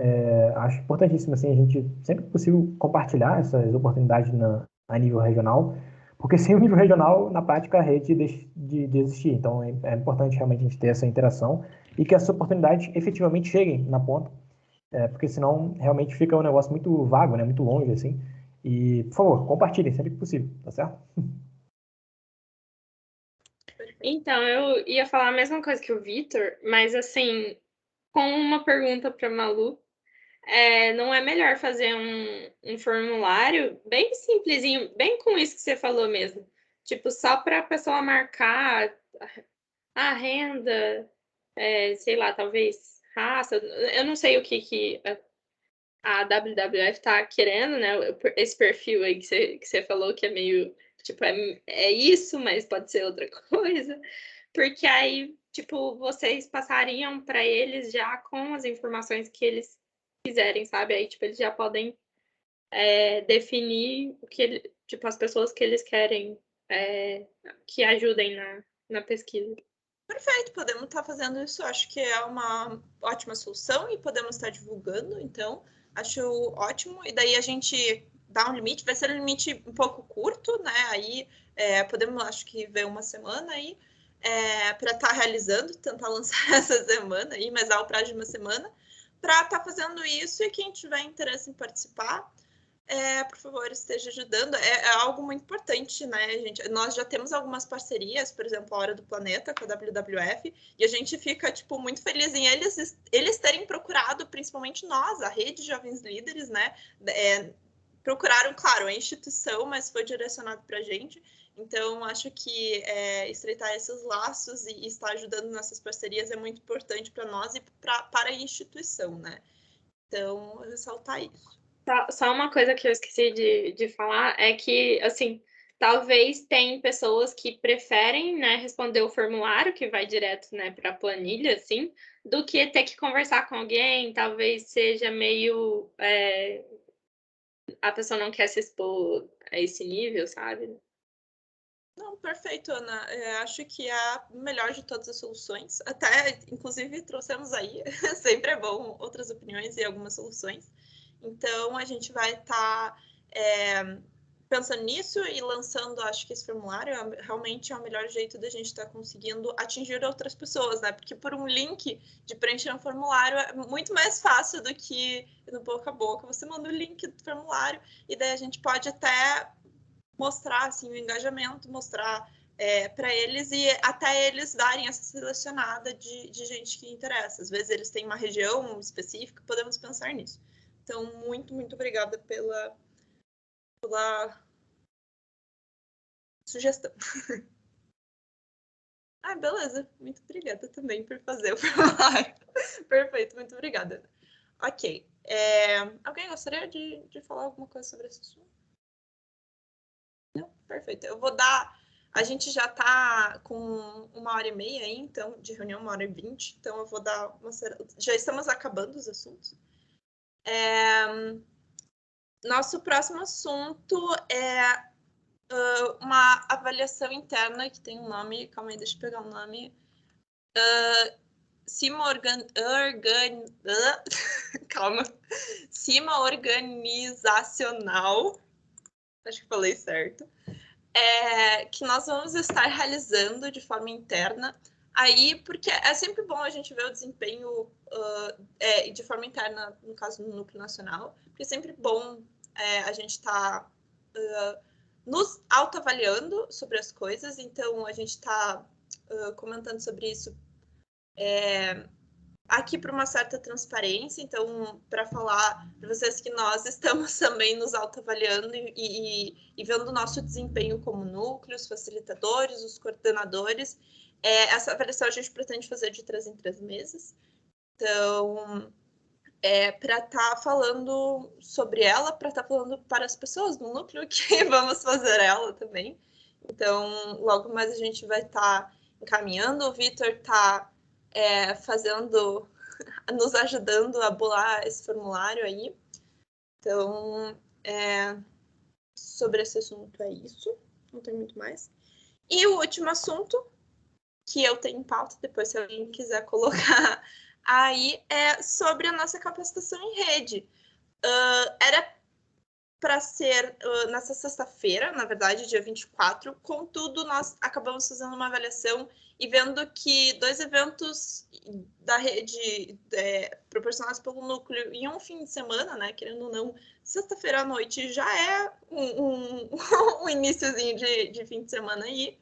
acho importantíssimo, assim, a gente, sempre que possível, compartilhar essas oportunidades a nível regional, porque sem o nível regional, na prática, a rede deixa de existir. Então, é importante realmente a gente ter essa interação e que essas oportunidades efetivamente cheguem na ponta, porque senão realmente fica um negócio muito vago, né, muito longe, assim. E, por favor, compartilhem sempre que possível, tá certo? Então, eu ia falar a mesma coisa que o Vitor, mas assim, com uma pergunta para Malu, não é melhor fazer um formulário bem simplesinho, bem com isso que você falou mesmo, tipo, só para a pessoa marcar a renda, sei lá, talvez raça, eu não sei o que a WWF tá querendo, né? Esse perfil aí que você falou que é meio, tipo, é isso, mas pode ser outra coisa, porque aí, tipo, vocês passariam para eles já com as informações que eles quiserem, sabe? Aí, tipo, eles já podem definir o que tipo, as pessoas que eles querem que ajudem na pesquisa. Perfeito, podemos estar fazendo isso, acho que é uma ótima solução e podemos estar divulgando, então, acho ótimo. E daí a gente dá um limite, vai ser um limite um pouco curto, né? Aí podemos, acho que, ver uma semana aí para estar realizando, tentar lançar essa semana aí, mas há o prazo de uma semana, para estar fazendo isso e quem tiver interesse em participar, por favor, esteja ajudando. É algo muito importante, né, gente? Nós já temos algumas parcerias, por exemplo, a Hora do Planeta com a WWF, e a gente fica, tipo, muito feliz em eles terem procurado, principalmente nós, a Rede de Jovens Líderes, né? Procuraram, claro, a instituição, mas foi direcionado para a gente. Então, acho que estreitar esses laços e estar ajudando nessas parcerias é muito importante para nós e para a instituição, né? Então, ressaltar isso. Só uma coisa que eu esqueci de falar é que, assim, talvez tem pessoas que preferem, né, responder o formulário, que vai direto, né, para a planilha, assim, do que ter que conversar com alguém, talvez seja meio... a pessoa não quer se expor a esse nível, sabe? Não, perfeito, Ana. Acho que é a melhor de todas as soluções. Até, inclusive, trouxemos aí, sempre é bom, outras opiniões e algumas soluções. Então, a gente vai estar pensando nisso e lançando, acho que esse formulário realmente é o melhor jeito da gente estar conseguindo atingir outras pessoas, né? Porque por um link de preencher um formulário é muito mais fácil do que no boca a boca. Você manda o link do formulário e daí a gente pode até mostrar assim, o engajamento, mostrar para eles e até eles darem essa selecionada de gente que interessa. Às vezes eles têm uma região específica, podemos pensar nisso. Então, muito, muito obrigada pela sugestão. Beleza. Muito obrigada também por fazer o formulário. Perfeito, muito obrigada. Ok. Alguém gostaria de falar alguma coisa sobre esse assunto? Não? Perfeito. Eu vou dar... A gente já está com 1h30 aí, então, de reunião, 1h20. Então, eu vou dar uma... Já estamos acabando os assuntos. Nosso próximo assunto é uma avaliação interna que tem um nome... Calma aí, deixa eu pegar o nome. Cima organizacional. Acho que falei certo. Que nós vamos estar realizando de forma interna. Aí, porque é sempre bom a gente ver o desempenho de forma interna, no caso, no Núcleo Nacional, porque é sempre bom a gente estar nos autoavaliando sobre as coisas, então a gente está comentando sobre isso aqui para uma certa transparência, então, para falar para vocês que nós estamos também nos autoavaliando e vendo o nosso desempenho como núcleo, os facilitadores, os coordenadores. Essa avaliação a gente pretende fazer de 3 em 3 meses. Então, para estar falando sobre ela, para estar falando para as pessoas do núcleo que vamos fazer ela também. Então, logo mais a gente vai estar encaminhando. O Vitor está fazendo, nos ajudando a bolar esse formulário aí. Então, sobre esse assunto é isso. Não tem muito mais. E o último assunto, que eu tenho em pauta, depois se alguém quiser colocar aí, é sobre a nossa capacitação em rede. Era para ser nessa sexta-feira, na verdade, dia 24, contudo, nós acabamos fazendo uma avaliação e vendo que 2 eventos da rede proporcionados pelo núcleo em um fim de semana, né, querendo ou não, sexta-feira à noite já é um iniciozinho de fim de semana aí,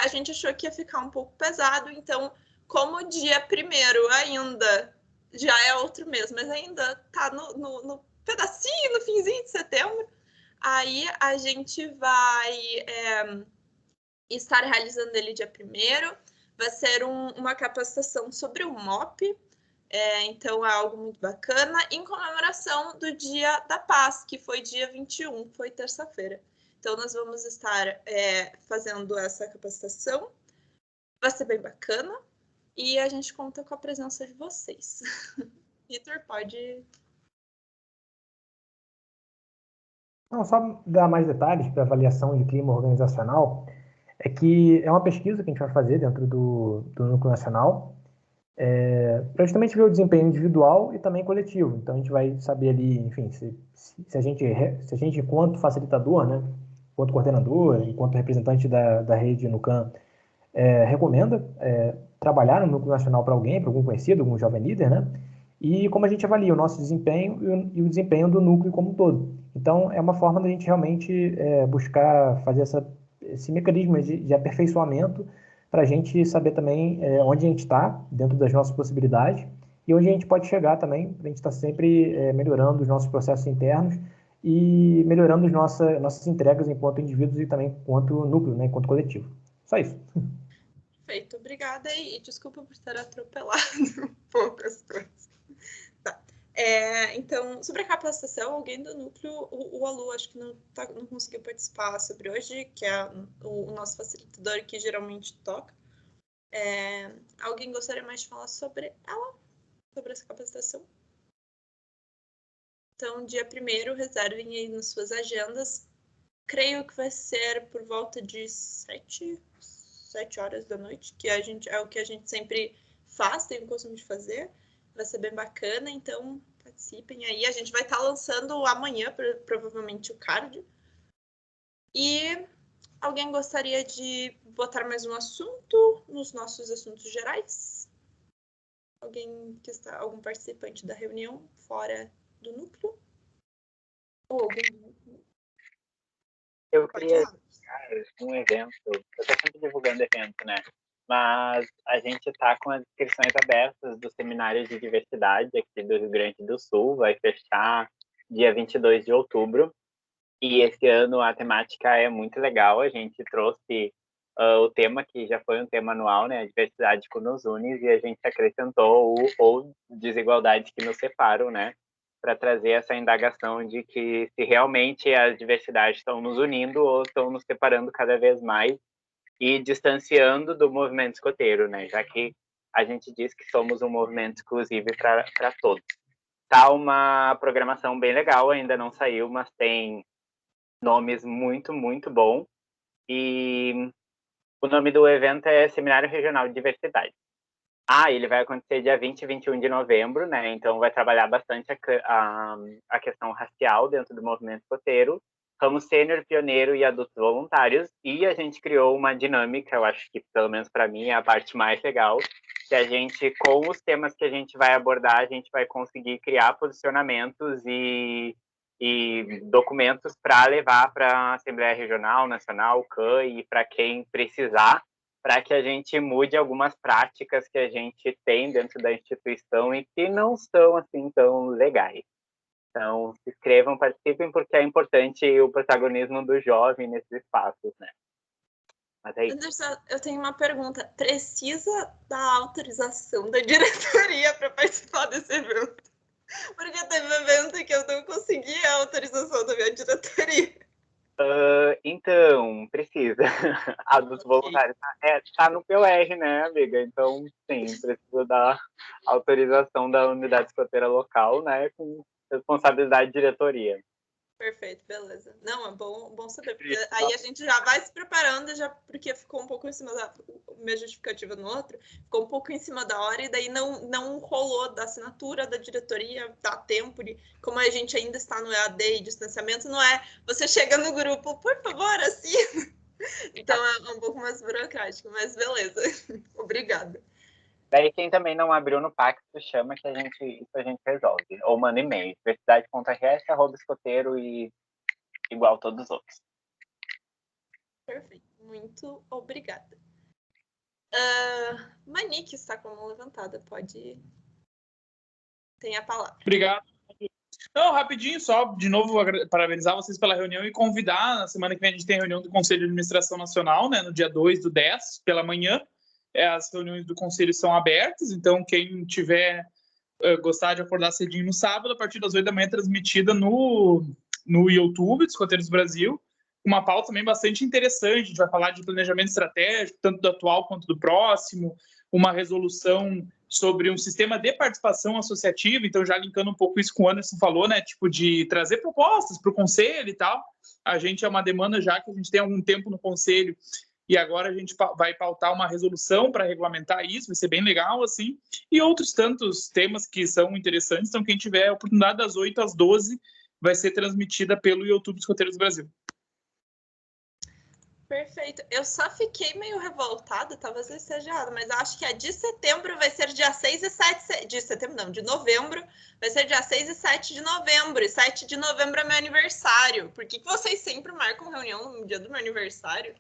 a gente achou que ia ficar um pouco pesado, então, como dia 1º ainda já é outro mês, mas ainda tá no pedacinho, no finzinho de setembro, aí a gente vai estar realizando ele dia 1º, vai ser uma capacitação sobre o MOP, então é algo muito bacana, em comemoração do Dia da Paz, que foi dia 21, foi terça-feira. Então, nós vamos estar fazendo essa capacitação, vai ser bem bacana, e a gente conta com a presença de vocês. Vitor, pode... Não, só dar mais detalhes para avaliação de clima organizacional, é que é uma pesquisa que a gente vai fazer dentro do Núcleo Nacional, para justamente ver o desempenho individual e também coletivo. Então, a gente vai saber ali, enfim, se a gente, enquanto facilitador, né, enquanto coordenador, enquanto representante da rede NUCAM, recomenda trabalhar no Núcleo Nacional para alguém, para algum conhecido, algum jovem líder, né? E como a gente avalia o nosso desempenho e o desempenho do núcleo como um todo. Então, é uma forma da gente realmente buscar fazer esse mecanismo de aperfeiçoamento para a gente saber também onde a gente está, dentro das nossas possibilidades, e onde a gente pode chegar também, para a gente estar sempre melhorando os nossos processos internos e melhorando nossas entregas enquanto indivíduos e também enquanto núcleo, né, enquanto coletivo. Só isso. Perfeito, obrigada e desculpa por ter atropelado um pouco as coisas. Tá. Então, sobre a capacitação, alguém do núcleo, o Alu, acho que não conseguiu participar sobre hoje, que é o nosso facilitador que geralmente toca. Alguém gostaria mais de falar sobre ela? Sobre essa capacitação? Então, dia 1º, reservem aí nas suas agendas. creio que vai ser por volta de 7 horas da noite, que é o que a gente sempre faz, tem o costume de fazer. Vai ser bem bacana, então participem aí. A gente vai estar lançando amanhã, provavelmente, o card. E alguém gostaria de botar mais um assunto nos nossos assuntos gerais? Algum participante da reunião fora do núcleo? Ou algum... Eu queria um evento, eu estou sempre divulgando evento, né? Mas a gente está com as inscrições abertas do Seminário de Diversidade aqui do Rio Grande do Sul, vai fechar dia 22 de outubro, e esse ano a temática é muito legal, a gente trouxe o tema que já foi um tema anual, né, a diversidade que nos une, e a gente acrescentou ou desigualdades que nos separam, né, para trazer essa indagação de que se realmente as diversidades estão nos unindo ou estão nos separando cada vez mais e distanciando do movimento escoteiro, né? Já que a gente diz que somos um movimento exclusivo para todos. Tá uma programação bem legal, ainda não saiu, mas tem nomes muito, muito bons. E o nome do evento é Seminário Regional de Diversidade. Ele vai acontecer dia 20 e 21 de novembro, né? Então vai trabalhar bastante a questão racial dentro do movimento escoteiro, ramo sênior, pioneiro e adultos voluntários, e a gente criou uma dinâmica, eu acho que pelo menos para mim é a parte mais legal, que a gente, com os temas que a gente vai abordar, a gente vai conseguir criar posicionamentos e documentos para levar para a Assembleia Regional, Nacional, CAN e para quem precisar, para que a gente mude algumas práticas que a gente tem dentro da instituição e que não são assim tão legais. Então, se inscrevam, participem, porque é importante o protagonismo do jovem nesses espaços, né? Mas é isso. Anderson, eu tenho uma pergunta. Precisa da autorização da diretoria para participar desse evento? Porque teve evento que eu não consegui a autorização da minha diretoria. Então, precisa. A dos voluntários tá no POR, né, amiga? Então, sim, precisa da autorização da unidade escoteira local, né, com responsabilidade de diretoria. Perfeito, beleza. Não, é bom saber, porque aí a gente já vai se preparando, já porque ficou um pouco em cima da minha justificativa no outro, ficou um pouco em cima da hora, e daí não rolou da assinatura da diretoria, dá tempo de, como a gente ainda está no EAD e distanciamento, não é você chega no grupo, por favor, assina. Então é um pouco mais burocrático, mas beleza. Obrigada. Daí, quem também não abriu no pacto, chama que isso a gente resolve. Ou manda e-mail, diversidade.rs@escoteiro e igual todos os outros. Perfeito, muito obrigada. Manique está com a mão levantada, pode... Tem a palavra. Obrigado. Não, rapidinho, só de novo parabenizar vocês pela reunião e convidar, na semana que vem a gente tem a reunião do Conselho de Administração Nacional, né, no dia 2/10, pela manhã. As reuniões do Conselho são abertas, então quem tiver gostar de acordar cedinho no sábado, a partir das 8 da manhã, transmitida no YouTube do Escoteiros do Brasil, uma pauta também bastante interessante. A gente vai falar de planejamento estratégico, tanto do atual quanto do próximo, uma resolução sobre um sistema de participação associativa, então já linkando um pouco isso com o Anderson falou, né, tipo de trazer propostas para o Conselho e tal. A gente é uma demanda já que a gente tem algum tempo no Conselho, e agora a gente vai pautar uma resolução para regulamentar isso, vai ser bem legal, assim, e outros tantos temas que são interessantes. Então, quem tiver a oportunidade, das 8 às 12, vai ser transmitida pelo YouTube dos Escoteiros do Brasil. Perfeito. Eu só fiquei meio revoltada, talvez eu esteja errada, mas acho que a de setembro vai ser dia 6 e 7... De setembro, não, de novembro, vai ser dia 6 e 7 de novembro. E 7 de novembro é meu aniversário. Por que vocês sempre marcam reunião no dia do meu aniversário?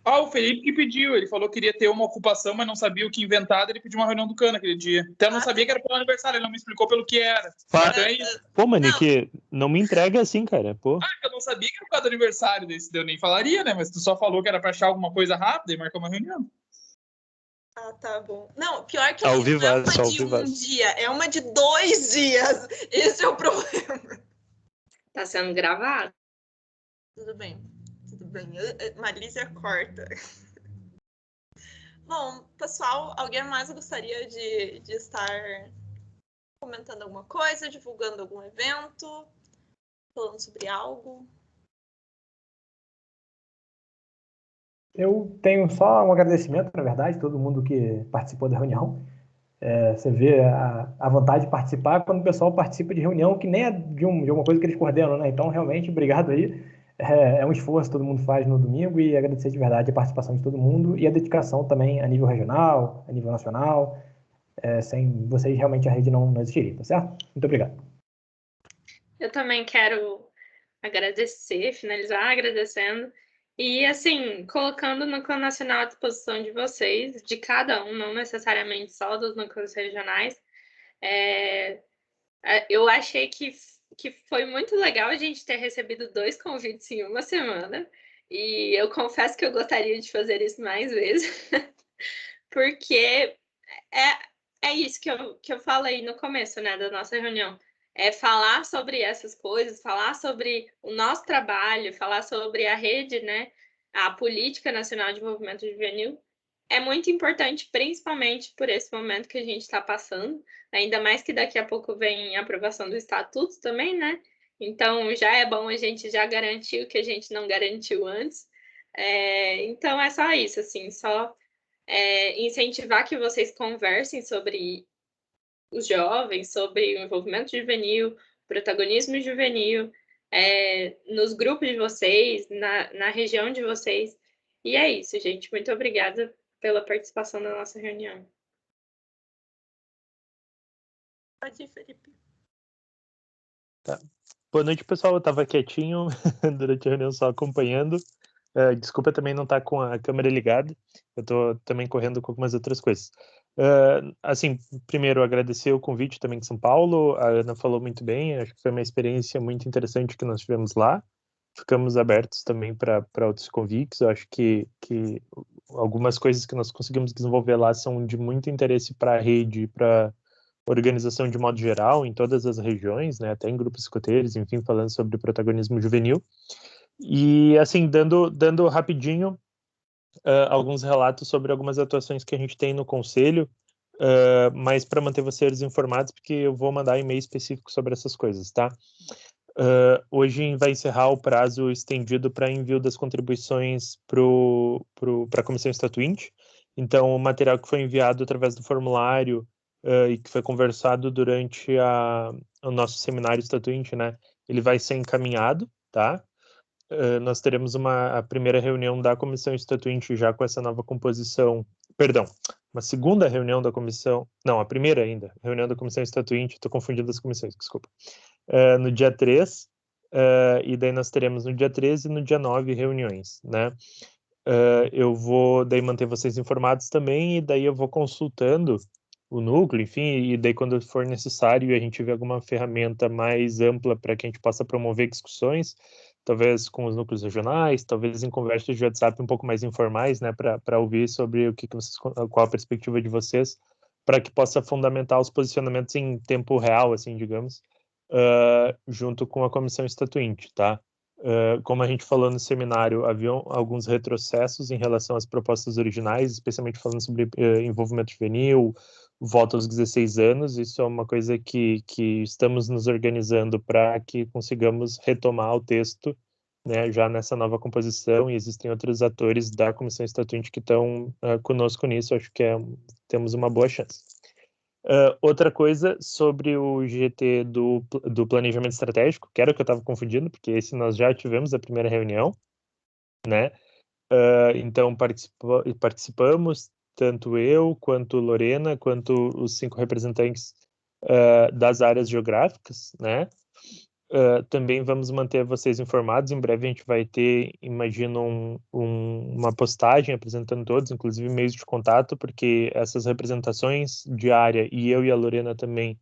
O Felipe que pediu, ele falou que queria ter uma ocupação, mas não sabia o que inventar, ele pediu uma reunião do CAN aquele dia. Até não sabia que era pelo aniversário, ele não me explicou pelo que era. Então é isso. Pô, Manique, não me entrega assim, cara, pô. Eu não sabia que era por causa do aniversário desse, eu nem falaria, né? Mas tu só falou que era pra achar alguma coisa rápida e marcou uma reunião. Tá bom. Não, pior que Ao assim, não é uma de vivaço. um dia, é uma de 2 dias. Esse é o problema. Tá sendo gravado? Tudo bem. Malícia corta. Bom, pessoal, alguém mais gostaria de estar comentando alguma coisa, divulgando algum evento, falando sobre algo? Eu tenho só um agradecimento, na verdade, todo mundo que participou da reunião. Você vê a vontade de participar quando o pessoal participa de reunião que nem é de uma coisa que eles coordenam, né? Então, realmente, obrigado aí. É um esforço que todo mundo faz no domingo e agradecer de verdade a participação de todo mundo e a dedicação também a nível regional, a nível nacional. Sem vocês, realmente, a rede não existiria, tá certo? Muito obrigado. Eu também quero agradecer, finalizar agradecendo. E, assim, colocando o Núcleo Nacional à disposição de vocês, de cada um, não necessariamente só dos núcleos regionais. Eu achei que foi muito legal a gente ter recebido 2 convites em uma semana. E eu confesso que eu gostaria de fazer isso mais vezes, porque é isso que eu falei no começo, né, da nossa reunião. É falar sobre essas coisas, falar sobre o nosso trabalho, falar sobre a rede, né, a Política Nacional de Desenvolvimento Juvenil. É muito importante, principalmente por esse momento que a gente está passando, ainda mais que daqui a pouco vem a aprovação do estatuto também, né? Então, já é bom a gente já garantir o que a gente não garantiu antes. Então, é só isso, assim, só incentivar que vocês conversem sobre os jovens, sobre o envolvimento juvenil, protagonismo juvenil, nos grupos de vocês, na região de vocês. E é isso, gente. Muito obrigada pela participação na nossa reunião. Pode ir, Felipe. Tá. Boa noite, pessoal. Eu estava quietinho durante a reunião, só acompanhando. Desculpa também não estar com a câmera ligada. Eu estou também correndo com algumas outras coisas. Assim, primeiro, agradecer o convite também de São Paulo. A Ana falou muito bem. Acho que foi uma experiência muito interessante que nós tivemos lá. Ficamos abertos também para outros convites. Eu acho que algumas coisas que nós conseguimos desenvolver lá são de muito interesse para a rede, para organização de modo geral, em todas as regiões, né, até em grupos escoteiros, enfim, falando sobre protagonismo juvenil. E, assim, dando rapidinho alguns relatos sobre algumas atuações que a gente tem no Conselho, mas para manter vocês informados, porque eu vou mandar e-mail específico sobre essas coisas, tá? Hoje vai encerrar o prazo estendido para envio das contribuições para a Comissão Estatuinte. Então, o material que foi enviado através do formulário e que foi conversado durante o nosso seminário Estatuinte, né, ele vai ser encaminhado, tá? Nós teremos a primeira reunião da Comissão Estatuinte já com essa nova composição, perdão, uma segunda reunião da comissão, não, a primeira ainda, reunião da Comissão Estatuinte, estou confundindo as comissões, desculpa, no dia 3, e daí nós teremos no dia 13 e no dia 9 reuniões, né? Eu vou daí manter vocês informados também, e daí eu vou consultando o núcleo, enfim, e daí quando for necessário e a gente tiver alguma ferramenta mais ampla para que a gente possa promover discussões, talvez com os núcleos regionais, talvez em conversas de WhatsApp um pouco mais informais, né, para ouvir sobre o que vocês, qual a perspectiva de vocês, para que possa fundamentar os posicionamentos em tempo real, assim, digamos, junto com a comissão estatuinte, tá? Como a gente falou no seminário, haviam alguns retrocessos em relação às propostas originais, especialmente falando sobre envolvimento juvenil, voto aos 16 anos. Isso é uma coisa que estamos nos organizando para que consigamos retomar o texto, né, já nessa nova composição, e existem outros atores da Comissão Estatuinte que estão conosco nisso. Acho que temos uma boa chance. Outra coisa sobre o GT do planejamento estratégico, que era o que eu estava confundindo, porque esse nós já tivemos a primeira reunião, né? Então participamos, tanto eu, quanto Lorena, quanto os 5 representantes das áreas geográficas, né? Também vamos manter vocês informados. Em breve a gente vai ter, imagino, uma postagem apresentando todos, inclusive meios de contato, porque essas representações de área, e eu e a Lorena também,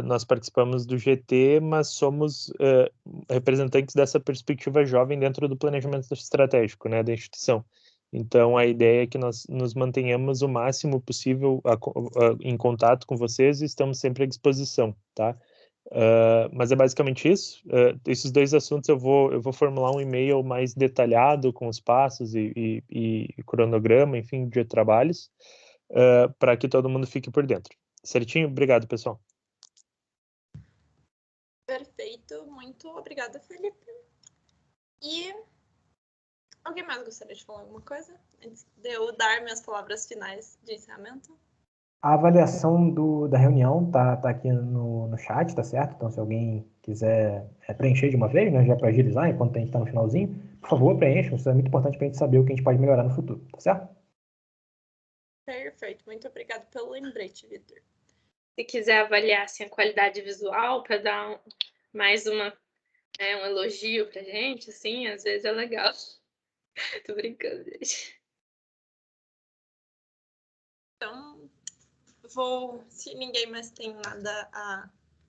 nós participamos do GT, mas somos representantes dessa perspectiva jovem dentro do planejamento estratégico, né, da instituição. Então, a ideia é que nós nos mantenhamos o máximo possível em contato com vocês e estamos sempre à disposição, tá? Mas é basicamente isso. Esses 2 assuntos eu vou formular um e-mail mais detalhado com os passos e cronograma, enfim, de trabalhos, para que todo mundo fique por dentro. Certinho? Obrigado, pessoal. Perfeito. Muito obrigada, Felipe. E Alguém mais gostaria de falar alguma coisa? Antes de eu dar minhas palavras finais de encerramento? A avaliação da reunião tá aqui no chat, tá certo? Então, se alguém quiser preencher de uma vez, né, já para agilizar, enquanto a gente está no finalzinho, por favor, preencha. Isso é muito importante para a gente saber o que a gente pode melhorar no futuro, tá certo? Perfeito. Muito obrigada pelo lembrete, Vitor. Se quiser avaliar assim, a qualidade visual para dar mais um elogio pra gente, assim, às vezes é legal. Tô brincando, gente. Então, se ninguém mais tem nada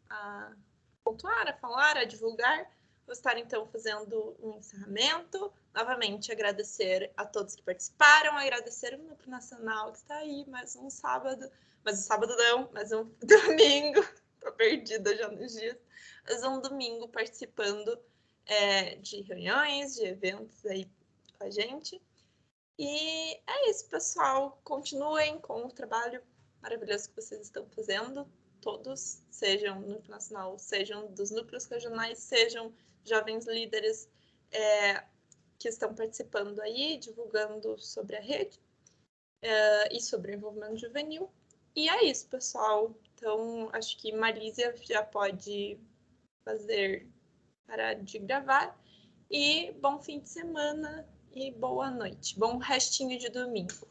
a pontuar, a falar, a divulgar, vou estar então fazendo um encerramento. Novamente, agradecer a todos que participaram, agradecer o Núcleo Nacional que está aí, mais um sábado, mais um sábado não, mais um domingo, tô perdida já nos dias, mais um domingo participando de reuniões, de eventos aí com a gente. E é isso, pessoal. Continuem com o trabalho maravilhoso que vocês estão fazendo. Todos, sejam no Núcleo Nacional, sejam dos núcleos regionais, sejam jovens líderes que estão participando aí, divulgando sobre a rede e sobre o envolvimento juvenil. E é isso, pessoal. Então, acho que Marísia já pode parar de gravar. E bom fim de semana e boa noite. Bom restinho de domingo.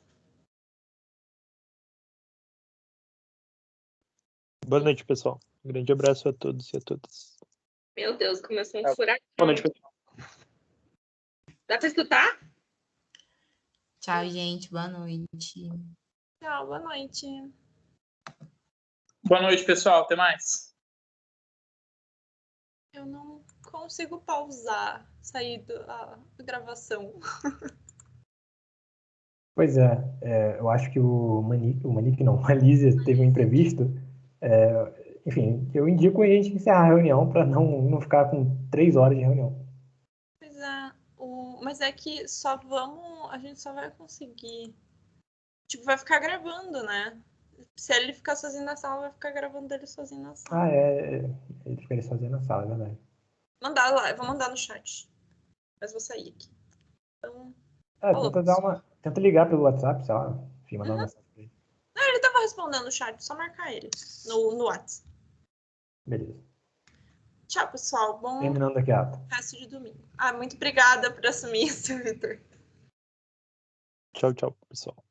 Boa noite, pessoal. Um grande abraço a todos e a todas. Meu Deus, começou um furacão. Boa noite, pessoal. Dá pra escutar? Tchau, gente. Boa noite. Tchau, boa noite. Boa noite, pessoal. Até mais. Eu não consigo pausar, sair da gravação. Pois eu acho que o Manique não, a Lízia teve um imprevisto. Enfim, eu indico a gente encerrar a reunião para não ficar com 3 horas de reunião. Pois é, mas é que a gente só vai conseguir, tipo, vai ficar gravando, né? Se ele ficar sozinho na sala, vai ficar gravando ele sozinho na sala. Ele ficaria sozinho na sala, é verdade. Mandar lá, eu vou mandar no chat. Mas vou sair aqui. Então, tenta ligar pelo WhatsApp, sei lá, enfim, mandar uma mensagem pra ele. não, ele tava respondendo no chat, só marcar ele no WhatsApp. Beleza. Tchau, pessoal. Bom Terminando aqui a ata. resto de domingo. Muito obrigada por assumir isso, Vitor. Tchau, tchau, pessoal.